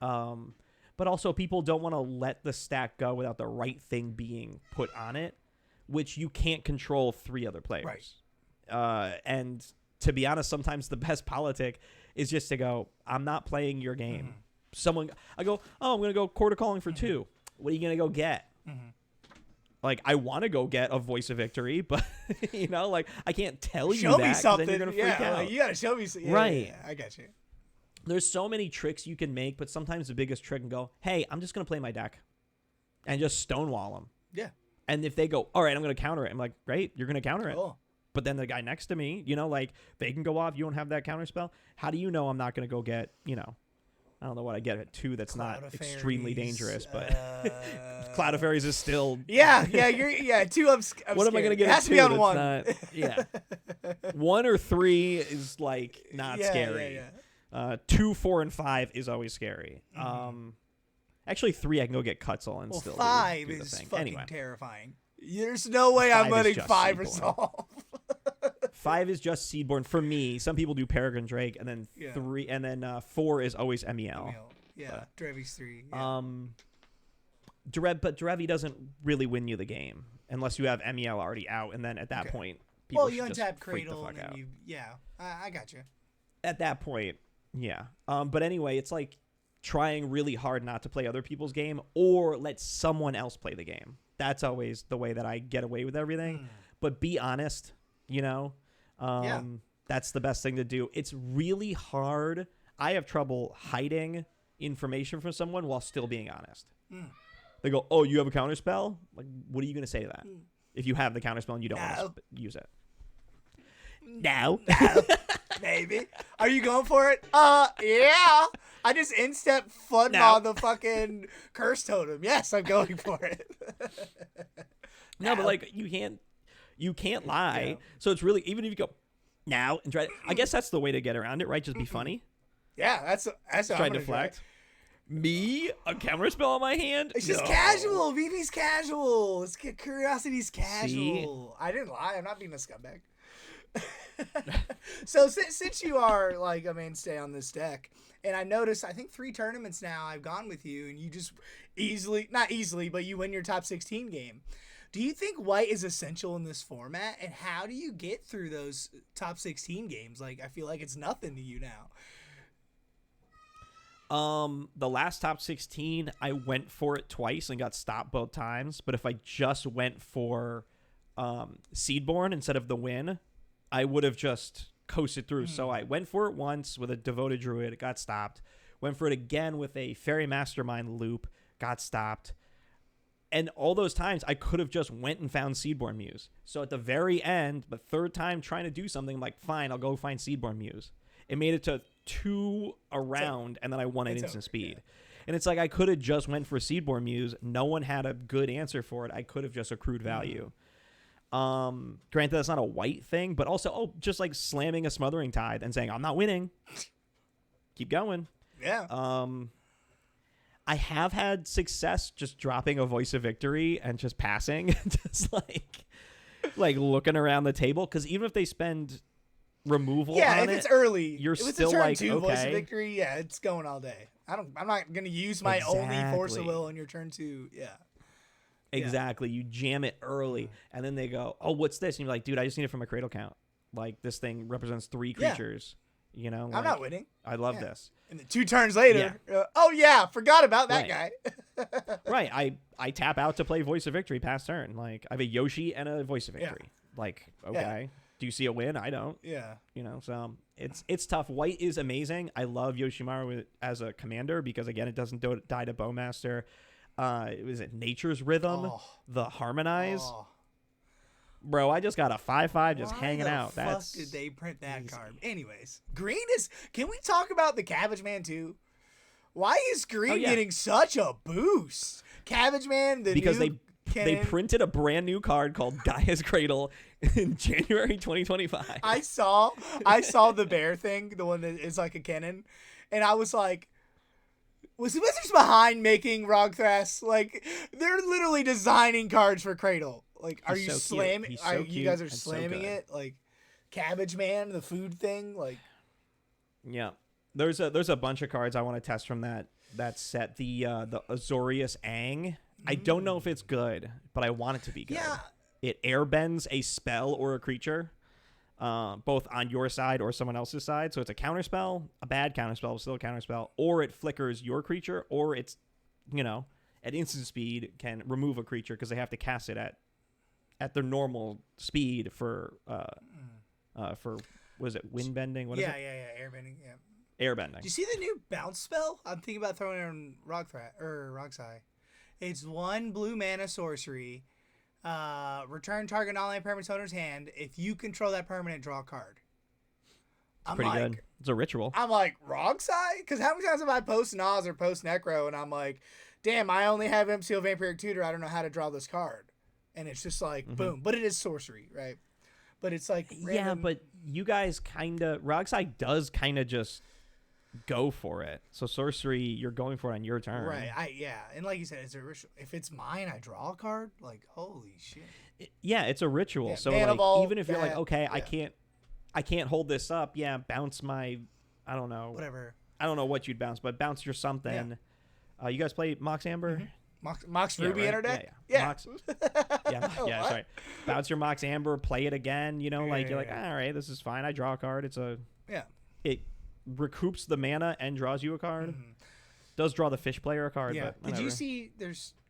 But also people don't want to let the stack go without the right thing being put on it, which you can't control 3 other players. Right. And to be honest, sometimes the best politic is just to go, I'm not playing your game. I go, oh, I'm going to go quarter calling for 2. What are you going to go get? Like, I want to go get a Voice of Victory, but, you know, like, I can't tell you show that. Me something. Then you're going to freak out. Like, you got to show me something. Right. Yeah, I got you. There's so many tricks you can make, but sometimes the biggest trick can go, hey, I'm just going to play my deck and just stonewall them. Yeah. And if they go, all right, I'm going to counter it. I'm like, great, you're going to counter it. Cool. But then the guy next to me, you know, like, they can go off. You don't have that counter spell. How do you know I'm not going to go get, you know, I don't know what I get at 2 that's Cloud not of extremely Fairies, dangerous, but Cloud of Fairies is still... Yeah, 2 I'm what am I going to get it has at 2? To be on that's 1. Not, yeah. 1 or 3 is, like, not scary. 2, 4, and 5 is always scary. Actually, 3 I can go get Cutzel and well, still 5 do the is thing. fucking Anyway. terrifying. There's no way I'm 5 is letting just 5 Seedborn. resolve. 5 is just Seedborn for me. Some people do Peregrine Drake, and then 3, and then 4 is always MEL. Yeah, Drevi's 3. Yeah. But Drevi doesn't really win you the game unless you have MEL already out, and then at that point, people you should untap just freak the Cradle fuck and out. I got you. At that point, yeah. But anyway, it's like trying really hard not to play other people's game or let someone else play the game. That's always the way that I get away with everything. But be honest, you know? That's the best thing to do. It's really hard. I have trouble hiding information from someone while still being honest. They go, oh, you have a counterspell? Like, what are you going to say to that? If you have the counterspell and you don't want to use it. No. Maybe. Are you going for it? Yeah. I just instep fun on the fucking curse totem. Yes, I'm going for it. No, but like you can't lie. Yeah. So it's really, even if you go now and try, I guess that's the way to get around it, right? Just be funny. Yeah, that's try to deflect. Me, a counterspell on my hand. It's just casual. VV's casual. It's Curiosity's casual. See? I didn't lie. I'm not being a scumbag. So since you are like a mainstay on this deck, and I noticed I think 3 tournaments now I've gone with you, and you just not easily, but you win your top 16 game. Do you think white is essential in this format, and how do you get through those top 16 games? Like, I feel like it's nothing to you now. The last top 16, I went for it twice and got stopped both times. But if I just went for Seedborn instead of the win, I would have just coasted through. So I went for it once with a Devoted Druid, it got stopped. Went for it again with a Fairy Mastermind loop, got stopped. And all those times, I could have just went and found Seedborn Muse. So at the very end, the third time trying to do something, I'm like, fine, I'll go find Seedborn Muse. It made it to 2 around, and then I won at instant speed. And it's like I could have just went for Seedborn Muse. No one had a good answer for it. I could have just accrued value. Granted, that's not a white thing, but also, just like slamming a Smothering Tithe and saying, I'm not winning. Keep going. Yeah. I have had success just dropping a Voice of Victory and just passing, just like looking around the table. Because even if they spend removal on if it's early, you're if still it's a turn like, 2 okay. Voice of Victory, it's going all day. I'm not gonna use my only Force of Will on your turn 2. Yeah. Exactly. You jam it early, and then they go, oh, what's this? And you're like, dude, I just need it from a Cradle count. Like, this thing represents 3 creatures. You know, like, I'm not winning. I love this. And then 2 turns later, forgot about that guy. Right. I tap out to play Voice of Victory past turn. Like, I have a Yoshi and a Voice of Victory. Like, okay. Do you see a win? I don't. Yeah. You know, so it's tough. White is amazing. I love Yoshimaru as a commander because, again, it doesn't die to Bowmaster. Was it Nature's Rhythm? The Harmonize? Bro, I just got a 5/5 just hanging out. Why the fuck did they print that card? Anyways, green is... Can we talk about the Cabbage Man too? Why is green getting such a boost? Cabbage Man, because they printed a brand new card called Gaia's Cradle in January 2025. I saw the bear thing, the one that is like a cannon, and I was like, was the Wizards behind making Dog Thras? Like, they're literally designing cards for Cradle. Like, are you slamming? You guys are slamming it? Like, Cabbage Man, the food thing. Like, yeah, there's a bunch of cards I want to test from that set. The Azorius Aang. I don't know if it's good, but I want it to be good. Yeah. It airbends a spell or a creature, both on your side or someone else's side. So it's a counterspell, a bad counterspell, still a counterspell, or it flickers your creature, or it's, at instant speed can remove a creature because they have to cast it at their normal speed for what is it, wind bending? What is it? Yeah, airbending, yeah. Airbending. Do you see the new bounce spell? I'm thinking about throwing it on Roxai. It's 1 blue mana sorcery. Return target non-land permanent owner's hand. If you control that permanent, draw a card. It's pretty good. It's a ritual. I'm like, Roxai? Because how many times have I post Nas or post Necro and I'm like, damn, I only have MCO Vampiric Tutor. I don't know how to draw this card. And it's just like, boom. But it is sorcery, right? But it's like random. Yeah, but you guys kind of... Roxai does kind of just go for it. So sorcery, you're going for it on your turn. Right. And like you said, it's a ritual. If it's mine, I draw a card. Like, holy shit. It's a ritual. Yeah, so Mana like, Vault, even if you're like, okay, yeah. I can't hold this up. Yeah, bounce my, I don't know, whatever. I don't know what you'd bounce, but bounce your something. Yeah. You guys play Mox Amber? Mm-hmm. Mox Ruby right? Internet? Yeah. Mox, sorry. Bounce your Mox Amber, play it again. You know, like you're like, all right, this is fine. I draw a card. It recoups the mana and draws you a card. Mm-hmm. Does draw the fish player a card. Yeah. But whatever. Did you see?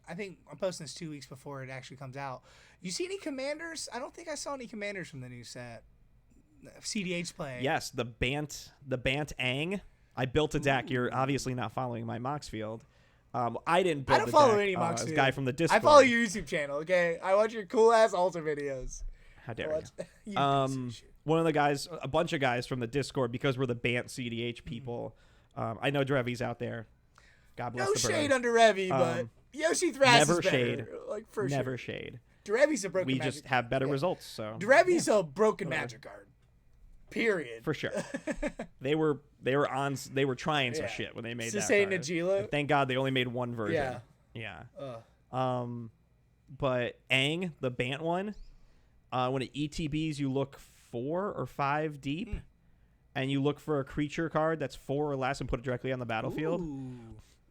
I think I'm posting this 2 weeks before it actually comes out. You see any commanders? I don't think I saw any commanders from the new set. CDH play. Yes, the Bant Ang. I built a deck. You're obviously not following my Mox field. I didn't build I don't follow any Mox this field. guy from the Discord. I follow your YouTube channel, okay? I watch your cool ass altar videos. How dare you? You one of the guys, a bunch of guys from the Discord, because we're the Bant CDH people. I know Drevy's out there. God bless the bird. No shade under Revy, but Yoshi Thras never is better. shade. Like, for never sure. shade. Drevy's a broken We magic. just have better results. So Drevy's a broken magic card. Period. For sure. They were trying some shit when they made that Sustain card. Najila. Thank God they only made one version. Yeah. But Ang, the Bant one, when it ETBs, you look 4 or 5 deep, and you look for a creature card that's 4 or less and put it directly on the battlefield. Ooh.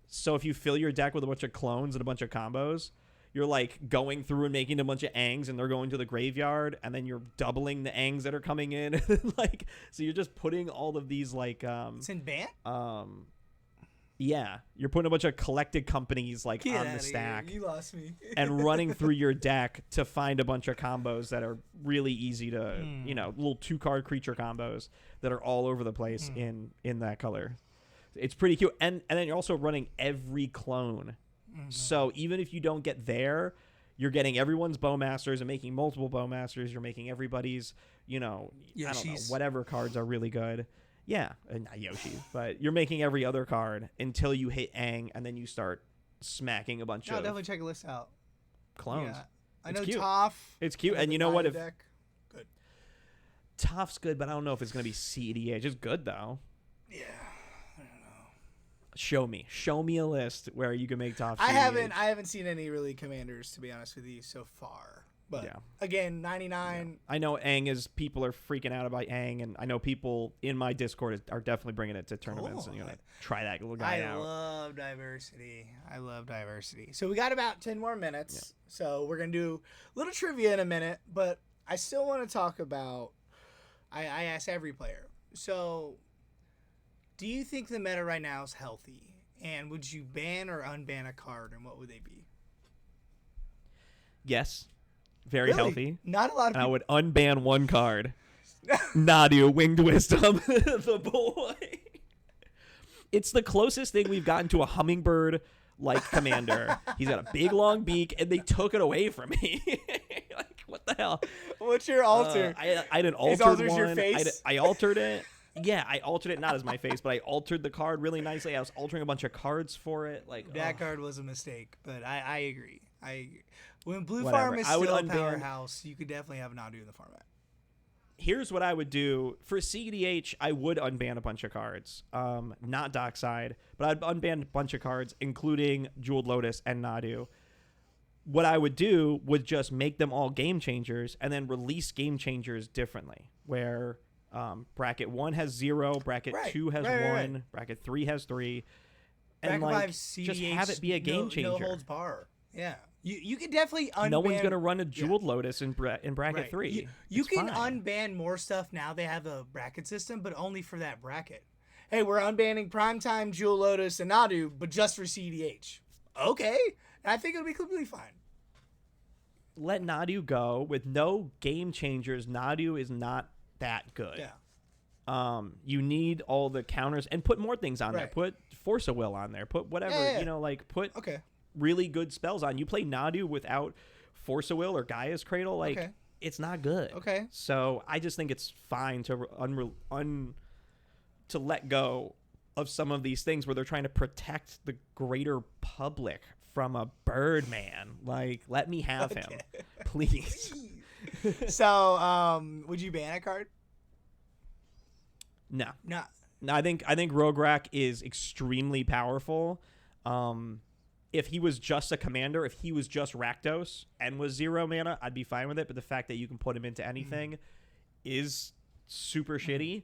So if you fill your deck with a bunch of clones and a bunch of combos, you're like going through and making a bunch of Angs, and they're going to the graveyard, and then you're doubling the Angs that are coming in. Like, so you're just putting all of these like it's in Bant? Yeah, you're putting a bunch of collected companies like Get on the stack. You lost me. And running through your deck to find a bunch of combos that are really easy to, little 2-card creature combos that are all over the place in that color. It's pretty cute. And then you're also running every clone. So even if you don't get there, you're getting everyone's Bowmasters and making multiple Bowmasters. You're making everybody's, I don't know, whatever cards are really good. Yeah, not Yoshi, but you're making every other card until you hit Ang, and then you start smacking a bunch of definitely check a list out. Clones. Yeah. I know Toph. It's cute, and you know what? If deck. Good. Toph's good, but I don't know if it's gonna be CDH. It's good though. Yeah, I don't know. Show me a list where you can make Toph. I haven't seen any really commanders, to be honest with you, so far. But again, 99. Yeah. I know people are freaking out about Ang, and I know people in my Discord are definitely bringing it to tournaments and gonna try that little guy out. I love diversity. So we got about 10 more minutes. Yeah. So we're gonna do a little trivia in a minute, but I still want to talk about. I ask every player. So, do you think the meta right now is healthy? And would you ban or unban a card, and what would they be? Yes. Very healthy. Not a lot of people. I would unban one card. Nadu, Winged Wisdom, the boy. It's the closest thing we've gotten to a hummingbird like commander. He's got a big long beak, and they took it away from me. Like, what the hell? What's your altar? I did an altered His altar's one. your face? I altered it. Yeah, I altered it not as my face, but I altered the card really nicely. I was altering a bunch of cards for it. Like that card was a mistake, but I agree. When Blue Farm is still a powerhouse, you could definitely have Nadu in the format. Here's what I would do. For CDH, I would unban a bunch of cards. Not Dockside, but I'd unban a bunch of cards, including Jeweled Lotus and Nadu. What I would do would just make them all game changers and then release game changers differently, where bracket 1 has 0, bracket 2 has 1, bracket 3 has 3. And bracket 5 CDH, just have it be a game changer. No holds bar. Yeah. You can definitely unban. No one's going to run a Jeweled Lotus in bracket 3. You can unban more stuff now. They have a bracket system, but only for that bracket. Hey, we're unbanning Primetime, Jeweled Lotus, and Nadu, but just for CDH. Okay. I think it'll be completely fine. Let Nadu go. With no game changers, Nadu is not that good. Yeah. You need all the counters, and put more things on there. Put Force of Will on there. Put whatever, put really good spells on. You play Nadu without Force of Will or Gaia's Cradle, it's not good. Okay. So I just think it's fine to to let go of some of these things where they're trying to protect the greater public from a Birdman. Like, let me have him, please. So, would you ban a card? No. No. I think Rograk is extremely powerful. If he was just a commander, if he was just Rakdos and was 0 mana, I'd be fine with it. But the fact that you can put him into anything is super shitty.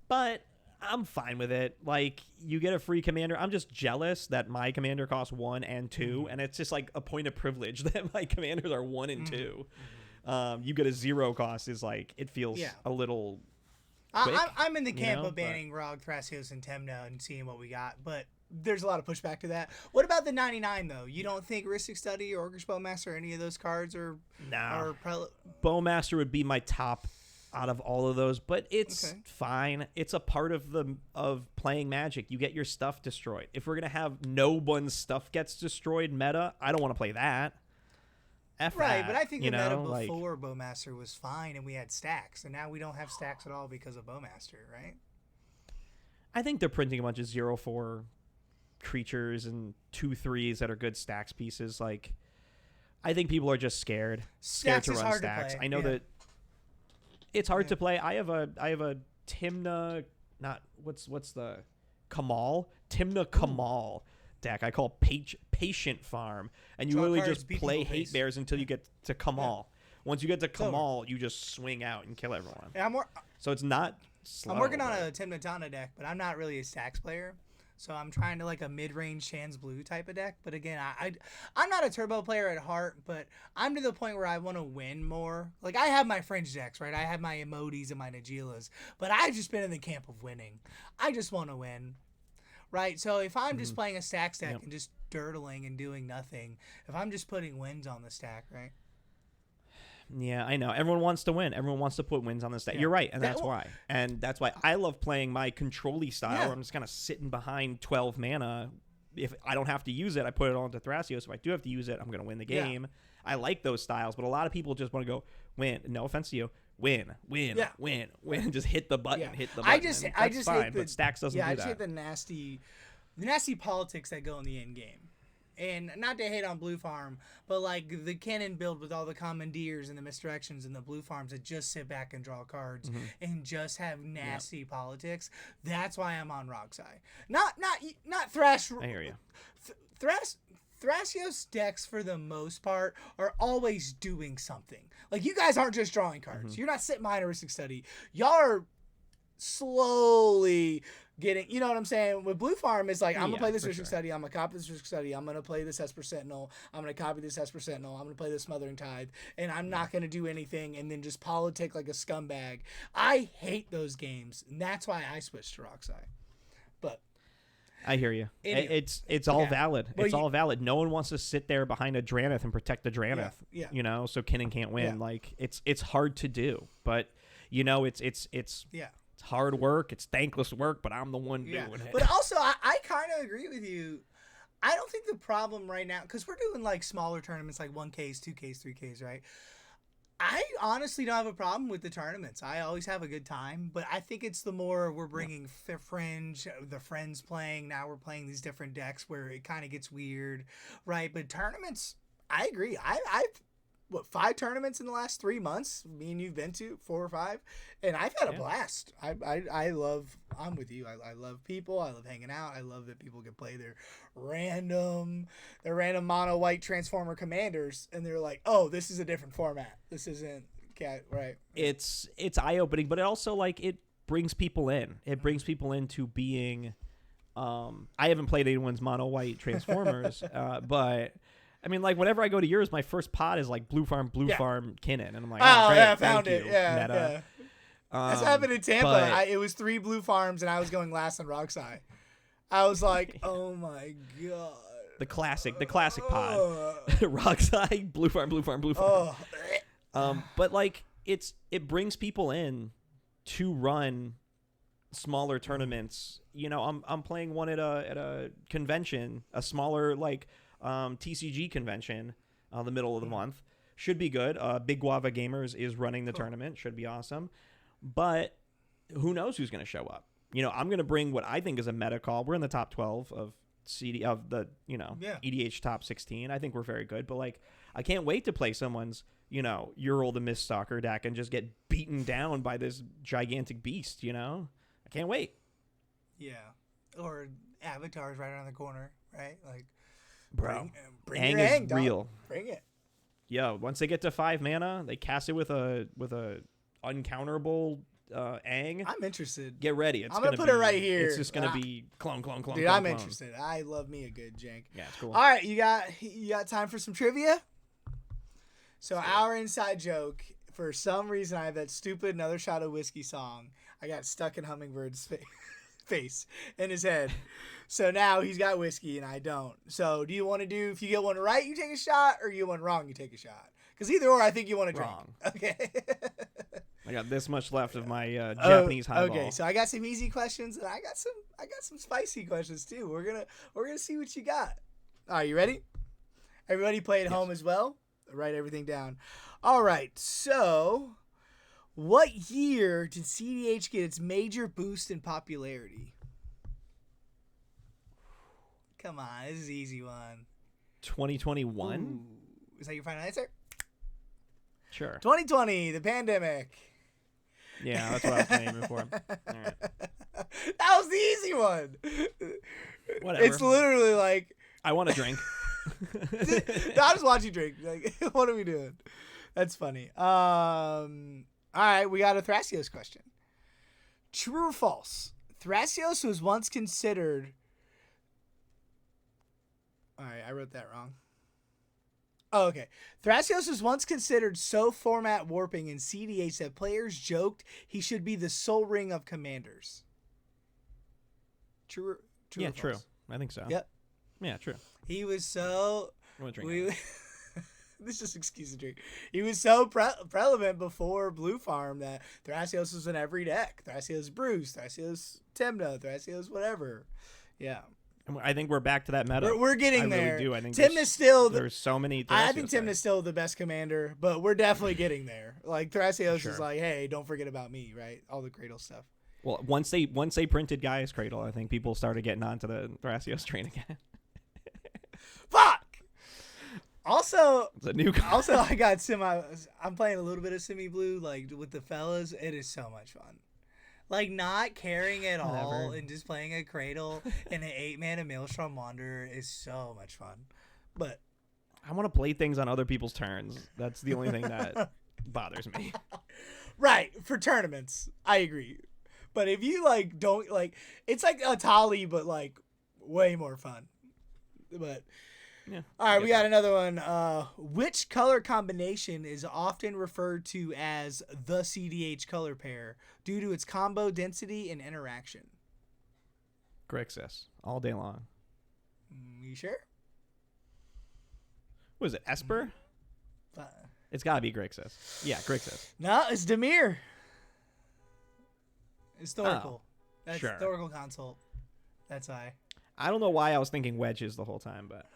But I'm fine with it. Like, you get a free commander. I'm just jealous that my commander costs 1 and 2, and it's just like a point of privilege that my commanders are 1 and 2. You get a 0 cost is like, it feels a little quick, I'm in the camp of banning Dog Thrasios and Temna and seeing what we got, but there's a lot of pushback to that. What about the 99 though? You don't think Rhystic Study or Orcish Bowmaster or any of those cards are Bowmaster would be my top out of all of those, but it's fine. It's a part of playing Magic. You get your stuff destroyed. If we're gonna have no one's stuff gets destroyed meta, I don't want to play that. Right, but I think the meta before Bowmaster was fine and we had stacks, and now we don't have stacks at all because of Bowmaster, right? I think they're printing a bunch of 0/4 creatures and 2/3s that are good stacks pieces. Like, I think people are just scared to run stacks. I know that it's hard to play. I have a Timna, what's the Kamal? Timna Kamal deck I call Patient Farm, and you literally just play Hate Bears until you get to Kamal. Once you get to Kamal, you just swing out and kill everyone. So it's not slow. I'm working on a Timna Tana deck, but I'm not really a stacks player. So I'm trying to like a mid-range Shan's Blue type of deck. But again, I'm not a turbo player at heart, but I'm to the point where I want to win more. Like, I have my fringe decks, right? I have my Emodis and my Nagilas, but I've just been in the camp of winning. I just want to win, right? So if I'm just playing a stacks deck and just dirtling and doing nothing, if I'm just putting wins on the stack, right? Yeah, I know. Everyone wants to win. Everyone wants to put wins on the stack. You're right, and that's why. And that's why I love playing my control-y style. Where I'm just kind of sitting behind 12 mana. If I don't have to use it, I put it on to Thrasios. If I do have to use it, I'm going to win the game. Yeah. I like those styles, but a lot of people just want to go win. No offense to you. Win. Just hit the button. Hit the button. I just fine, hate but Stacks doesn't do that. I just hate the nasty politics that go in the end game. And not to hate on Blue Farm, but like the cannon build with all the commandeers and the misdirections and the Blue Farms that just sit back and draw cards and just have nasty politics. That's why I'm on Roxai. Not Thrash. I hear you. Thrasios decks for the most part are always doing something. Like, you guys aren't just drawing cards. You're not sitting behind a Rhystic Study. Y'all are slowly getting, you know what I'm saying? With Blue Farm, it's like, I'm going to play this Rhystic Study, I'm going to copy this Rhystic Study, I'm going to play this Esper Sentinel, I'm going to copy this Esper Sentinel, I'm going to play this Smothering Tithe, and I'm not going to do anything and then just politic like a scumbag. I hate those games, and that's why I switched to Roxai. But I hear you. Anyway, it's all valid. It's all valid. No one wants to sit there behind a Drannith and protect the Drannith. You know, so Kinnan can't win. Like, it's hard to do, but you know, it's hard work. It's thankless work, but I'm the one doing it. But also, I kind of agree with you. I don't think the problem right now, because we're doing like smaller tournaments, like 1Ks, 2Ks, 3Ks, right? I honestly don't have a problem with the tournaments. I always have a good time, but I think it's the more we're bringing Fringe, the friends playing. Now we're playing these different decks where it kind of gets weird, right? But tournaments, I agree. I've 5 tournaments in the last 3 months, me and you've been to 4 or 5, and I've had a blast. I'm with you. I love people. I love hanging out. I love that people can play their random mono white transformer commanders, and they're like, oh, this is a different format. This isn't right. It's eye-opening, but it also, like, it brings people in. It brings people into being I haven't played anyone's mono white transformers, but I mean, like, whenever I go to yours, my first pot is like Blue Farm, Kinnan, and I'm like, oh, great, I found it. Meta. Yeah. That's happened in Tampa. It was 3 Blue Farms, and I was going last on Roxai. I was like, oh my god. The classic pod. Roxai, Blue Farm. But like, it brings people in to run smaller tournaments. You know, I'm playing one at a convention, a smaller like TCG convention, the middle of the month. Should be good. Big Guava Gamers is running the tournament. Should be awesome. But who knows who's going to show up? You know, I'm going to bring what I think is a meta call. We're in the top 12 of the EDH top 16. I think we're very good. But like, I can't wait to play someone's, Ural the Miststalker deck and just get beaten down by this gigantic beast. I can't wait. Yeah. Or Avatar's right around the corner, right? Like, Bro, bring Aang your is Aang, dog. real. Bring it. Yeah, once they get to 5 mana, they cast it with a uncounterable Aang. I'm interested. Get ready. I'm gonna put it right here. It's just gonna be clone. Dude, I'm interested. I love me a good jank. Yeah, it's cool. All right, you got time for some trivia? So our inside joke. For some reason, I have that stupid Another Shot of Whiskey song. I got stuck in Hummingbird's face in his head. So now he's got whiskey and I don't. So do you want to do, if you get one right, you take a shot, or you get one wrong, you take a shot? Because either or, I think you want to drink. Wrong. Okay. I got this much left of my Japanese highball. Okay, so I got some easy questions and I got some spicy questions too. We're gonna see what you got. All right, you ready? Everybody play at home as well. Write everything down. All right, so what year did CDH get its major boost in popularity? Come on, this is an easy one. 2021? Is that your final answer? Sure. 2020, the pandemic. Yeah, that's what I was aiming for. All right. That was the easy one. Whatever. It's literally like, I want to drink. I'll just watch you drink. Like, what are we doing? That's funny. All right, we got a Thrasios question. True or false? Thrasios was once considered. All right, I wrote that wrong. Oh, okay. Thrasios was once considered so format warping in CDH that players joked he should be the Soul Ring of Commanders. True. Yeah, or true. false? I think so. Yep. Yeah, true. He was so. I want to drink. This is excuse to drink. He was so prevalent before Blue Farm that Thrasios was in every deck. Thrasios Bruce, Thrasios Timna, Thrasios whatever. Yeah. I think we're back to that meta. We're getting there. I really do. I think Timna's still. There's so many. I think Timna's still the best commander, but we're definitely getting there. Like Thrasios Sure. is like, hey, don't forget about me, right? All the Cradle stuff. Well, once they printed Gaia's Cradle, I think people started getting onto the Thrasios train again. Fuck. Also, It's a new card. Also, I got I'm playing a little bit of semi blue, like with the fellas. It is so much fun. Like not caring at all and just playing a Cradle and an 8-mana Maelstrom Wanderer is so much fun. But I want to play things on other people's turns. That's the only thing that bothers me. Right, for tournaments, I agree. But if you like don't like, it's like a Tali, but like way more fun. But Yeah. all right, we got another one. Which color combination is often referred to as the CDH color pair due to its combo density and interaction? Grixis all day long. You sure? What is it? Esper? It's got to be Grixis. Yeah, Grixis. No, it's Dimir. Historical. That's sure. historical consult. That's I don't know why I was thinking wedges the whole time, but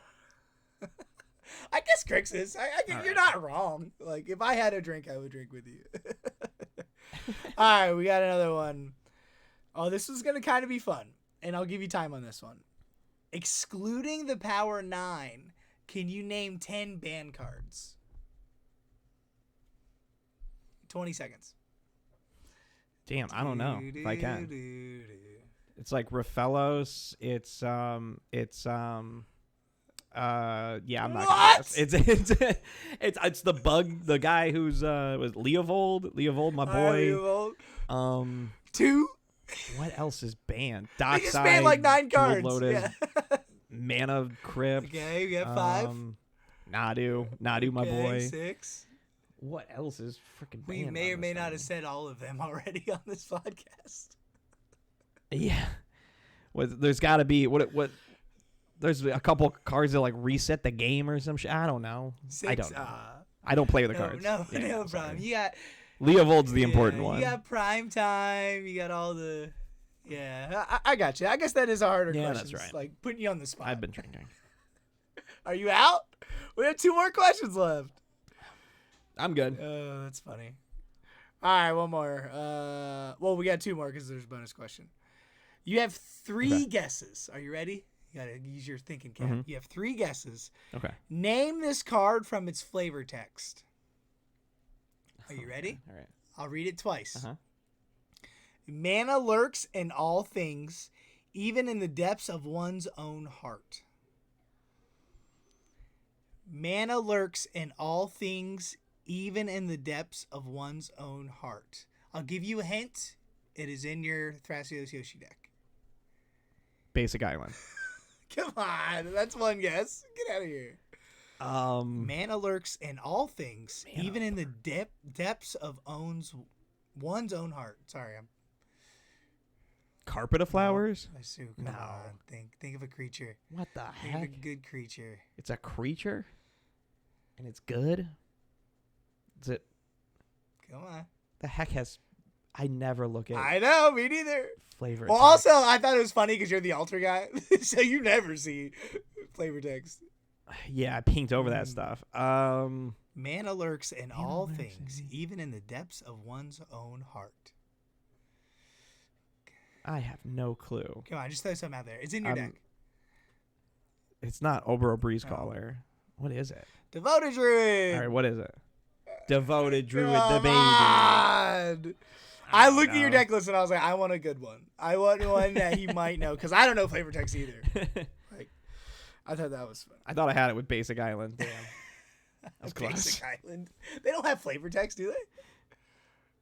I guess Grixis. You're right. not wrong. Like, if I had a drink, I would drink with you. All right, we got another one. Oh, this is going to kind of be fun, and I'll give you time on this one. Excluding the Power 9, can you name 10 ban cards? 20 seconds. damn, I don't know if I can. It's like Rafellos. It's yeah, I'm not What? gonna guess. It's the bug, the guy who's was Leovold, my boy. 2. What else is banned? They just banned like 9 cards. Loaded, Yeah. Mana Crypt. Okay, we got 5. Nadu, my boy. 6. What else is freaking banned? We may or on may this not thing? have said all of them already on this podcast. Yeah. There's got to be what there's a couple cards that like reset the game or some shit. I don't know. 6. I don't know. I don't play with the cards. No Yeah, problem. sorry. You got Leovold's the important one. You got Prime Time. You got all the. Yeah, I got you. I guess that is a harder question. That's right. Like putting you on the spot. I've been drinking. Are you out? We have 2 more questions left. I'm good. Oh, that's funny. All right, one more. Well, we got 2 more because there's a bonus question. You have 3 guesses. Are you ready? You gotta use your thinking cap. Mm-hmm. You have 3 guesses. Okay. Name this card from its flavor text. Are you ready? All right. I'll read it twice. Uh-huh. Mana lurks in all things, even in the depths of one's own heart. Mana lurks in all things, even in the depths of one's own heart. I'll give you a hint. It is in your Thrasios Yoshi deck. Basic Island. Come on, that's one guess. Get out of here. Mana lurks in all things, even in the depths of one's own heart. Sorry, I'm. Carpet of Flowers? I assume. Come on. Think of a creature. What the heck? Think of a good creature. It's a creature, and it's good. Is it? Come on. The heck has? I never look at. I know, me neither. Flavor. Well, also, I thought it was funny because you're the altar guy, so you never see flavor text. Yeah, I pinked over that stuff. Mana lurks in all things, even in the depths of one's own heart. I have no clue. Come on, just throw something out there. It's in your deck. It's not Obero Breeze Caller. What is it? Devoted Druid. All right, what is it? Devoted Druid, the baby. On. I looked at your deck list and I was like, I want a good one. I want one that he might know because I don't know flavor text either. Like, I thought that was fun. I thought I had it with Basic Island. Damn. That's close. Basic Island. They don't have flavor text, do they?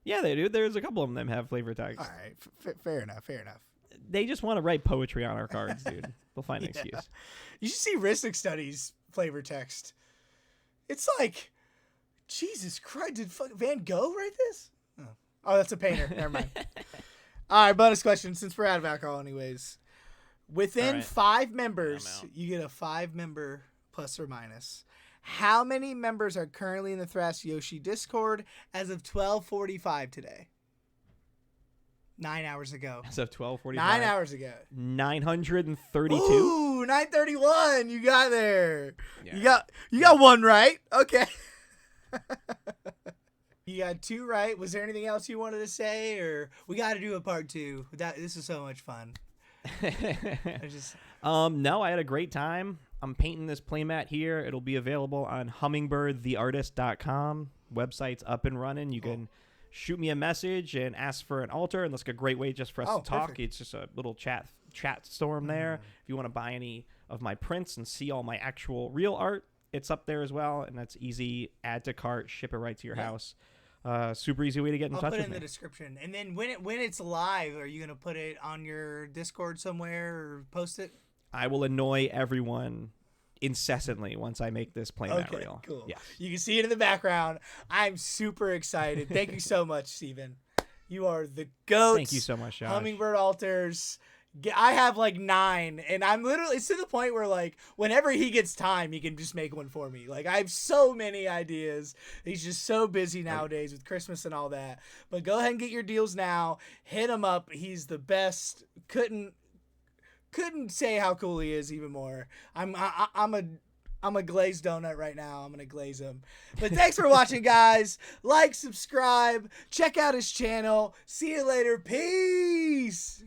Yeah, they do. There's a couple of them that have flavor text. All right, fair enough. They just want to write poetry on our cards, dude. They'll find an excuse. You should see Ristic Studies flavor text. It's like, Jesus Christ, did Van Gogh write this? Oh, that's a painter. Never mind. All right, bonus question, since we're out of alcohol anyways. Within 5 members, you get a 5-member plus or minus. How many members are currently in the Thrasios Discord as of 12:45 today? 9 hours ago. As of 12:45. 9 hours ago. 932. Ooh, 931. You got there. Yeah. You got one right. Okay. You got 2 right. Was there anything else you wanted to say, or we got to do a part 2? This is so much fun. No, I had a great time. I'm painting this playmat here. It'll be available on hummingbirdtheartist.com. Website's up and running. You can shoot me a message and ask for an altar, and that's a great way just for us to talk. Perfect. It's just a little chat storm there. If you want to buy any of my prints and see all my actual real art, it's up there as well, and that's easy. Add to cart, ship it right to your house. Super easy way to get in touch with me. I'll put it in the description. And then when it's live, are you going to put it on your Discord somewhere or post it? I will annoy everyone incessantly once I make this playmat real. Cool. Yeah. You can see it in the background. I'm super excited. Thank you so much, Steven. You are the GOAT. Thank you so much, Josh. Hummingbird Alters. I have like 9, and I'm literally, it's to the point where like whenever he gets time, he can just make one for me. Like I have so many ideas. He's just so busy nowadays with Christmas and all that. But go ahead and get your deals now. Hit him up. He's the best. Couldn't say how cool he is even more. I'm a glazed donut right now. I'm gonna glaze him. But thanks for watching, guys. Like, subscribe, check out his channel. See you later. Peace.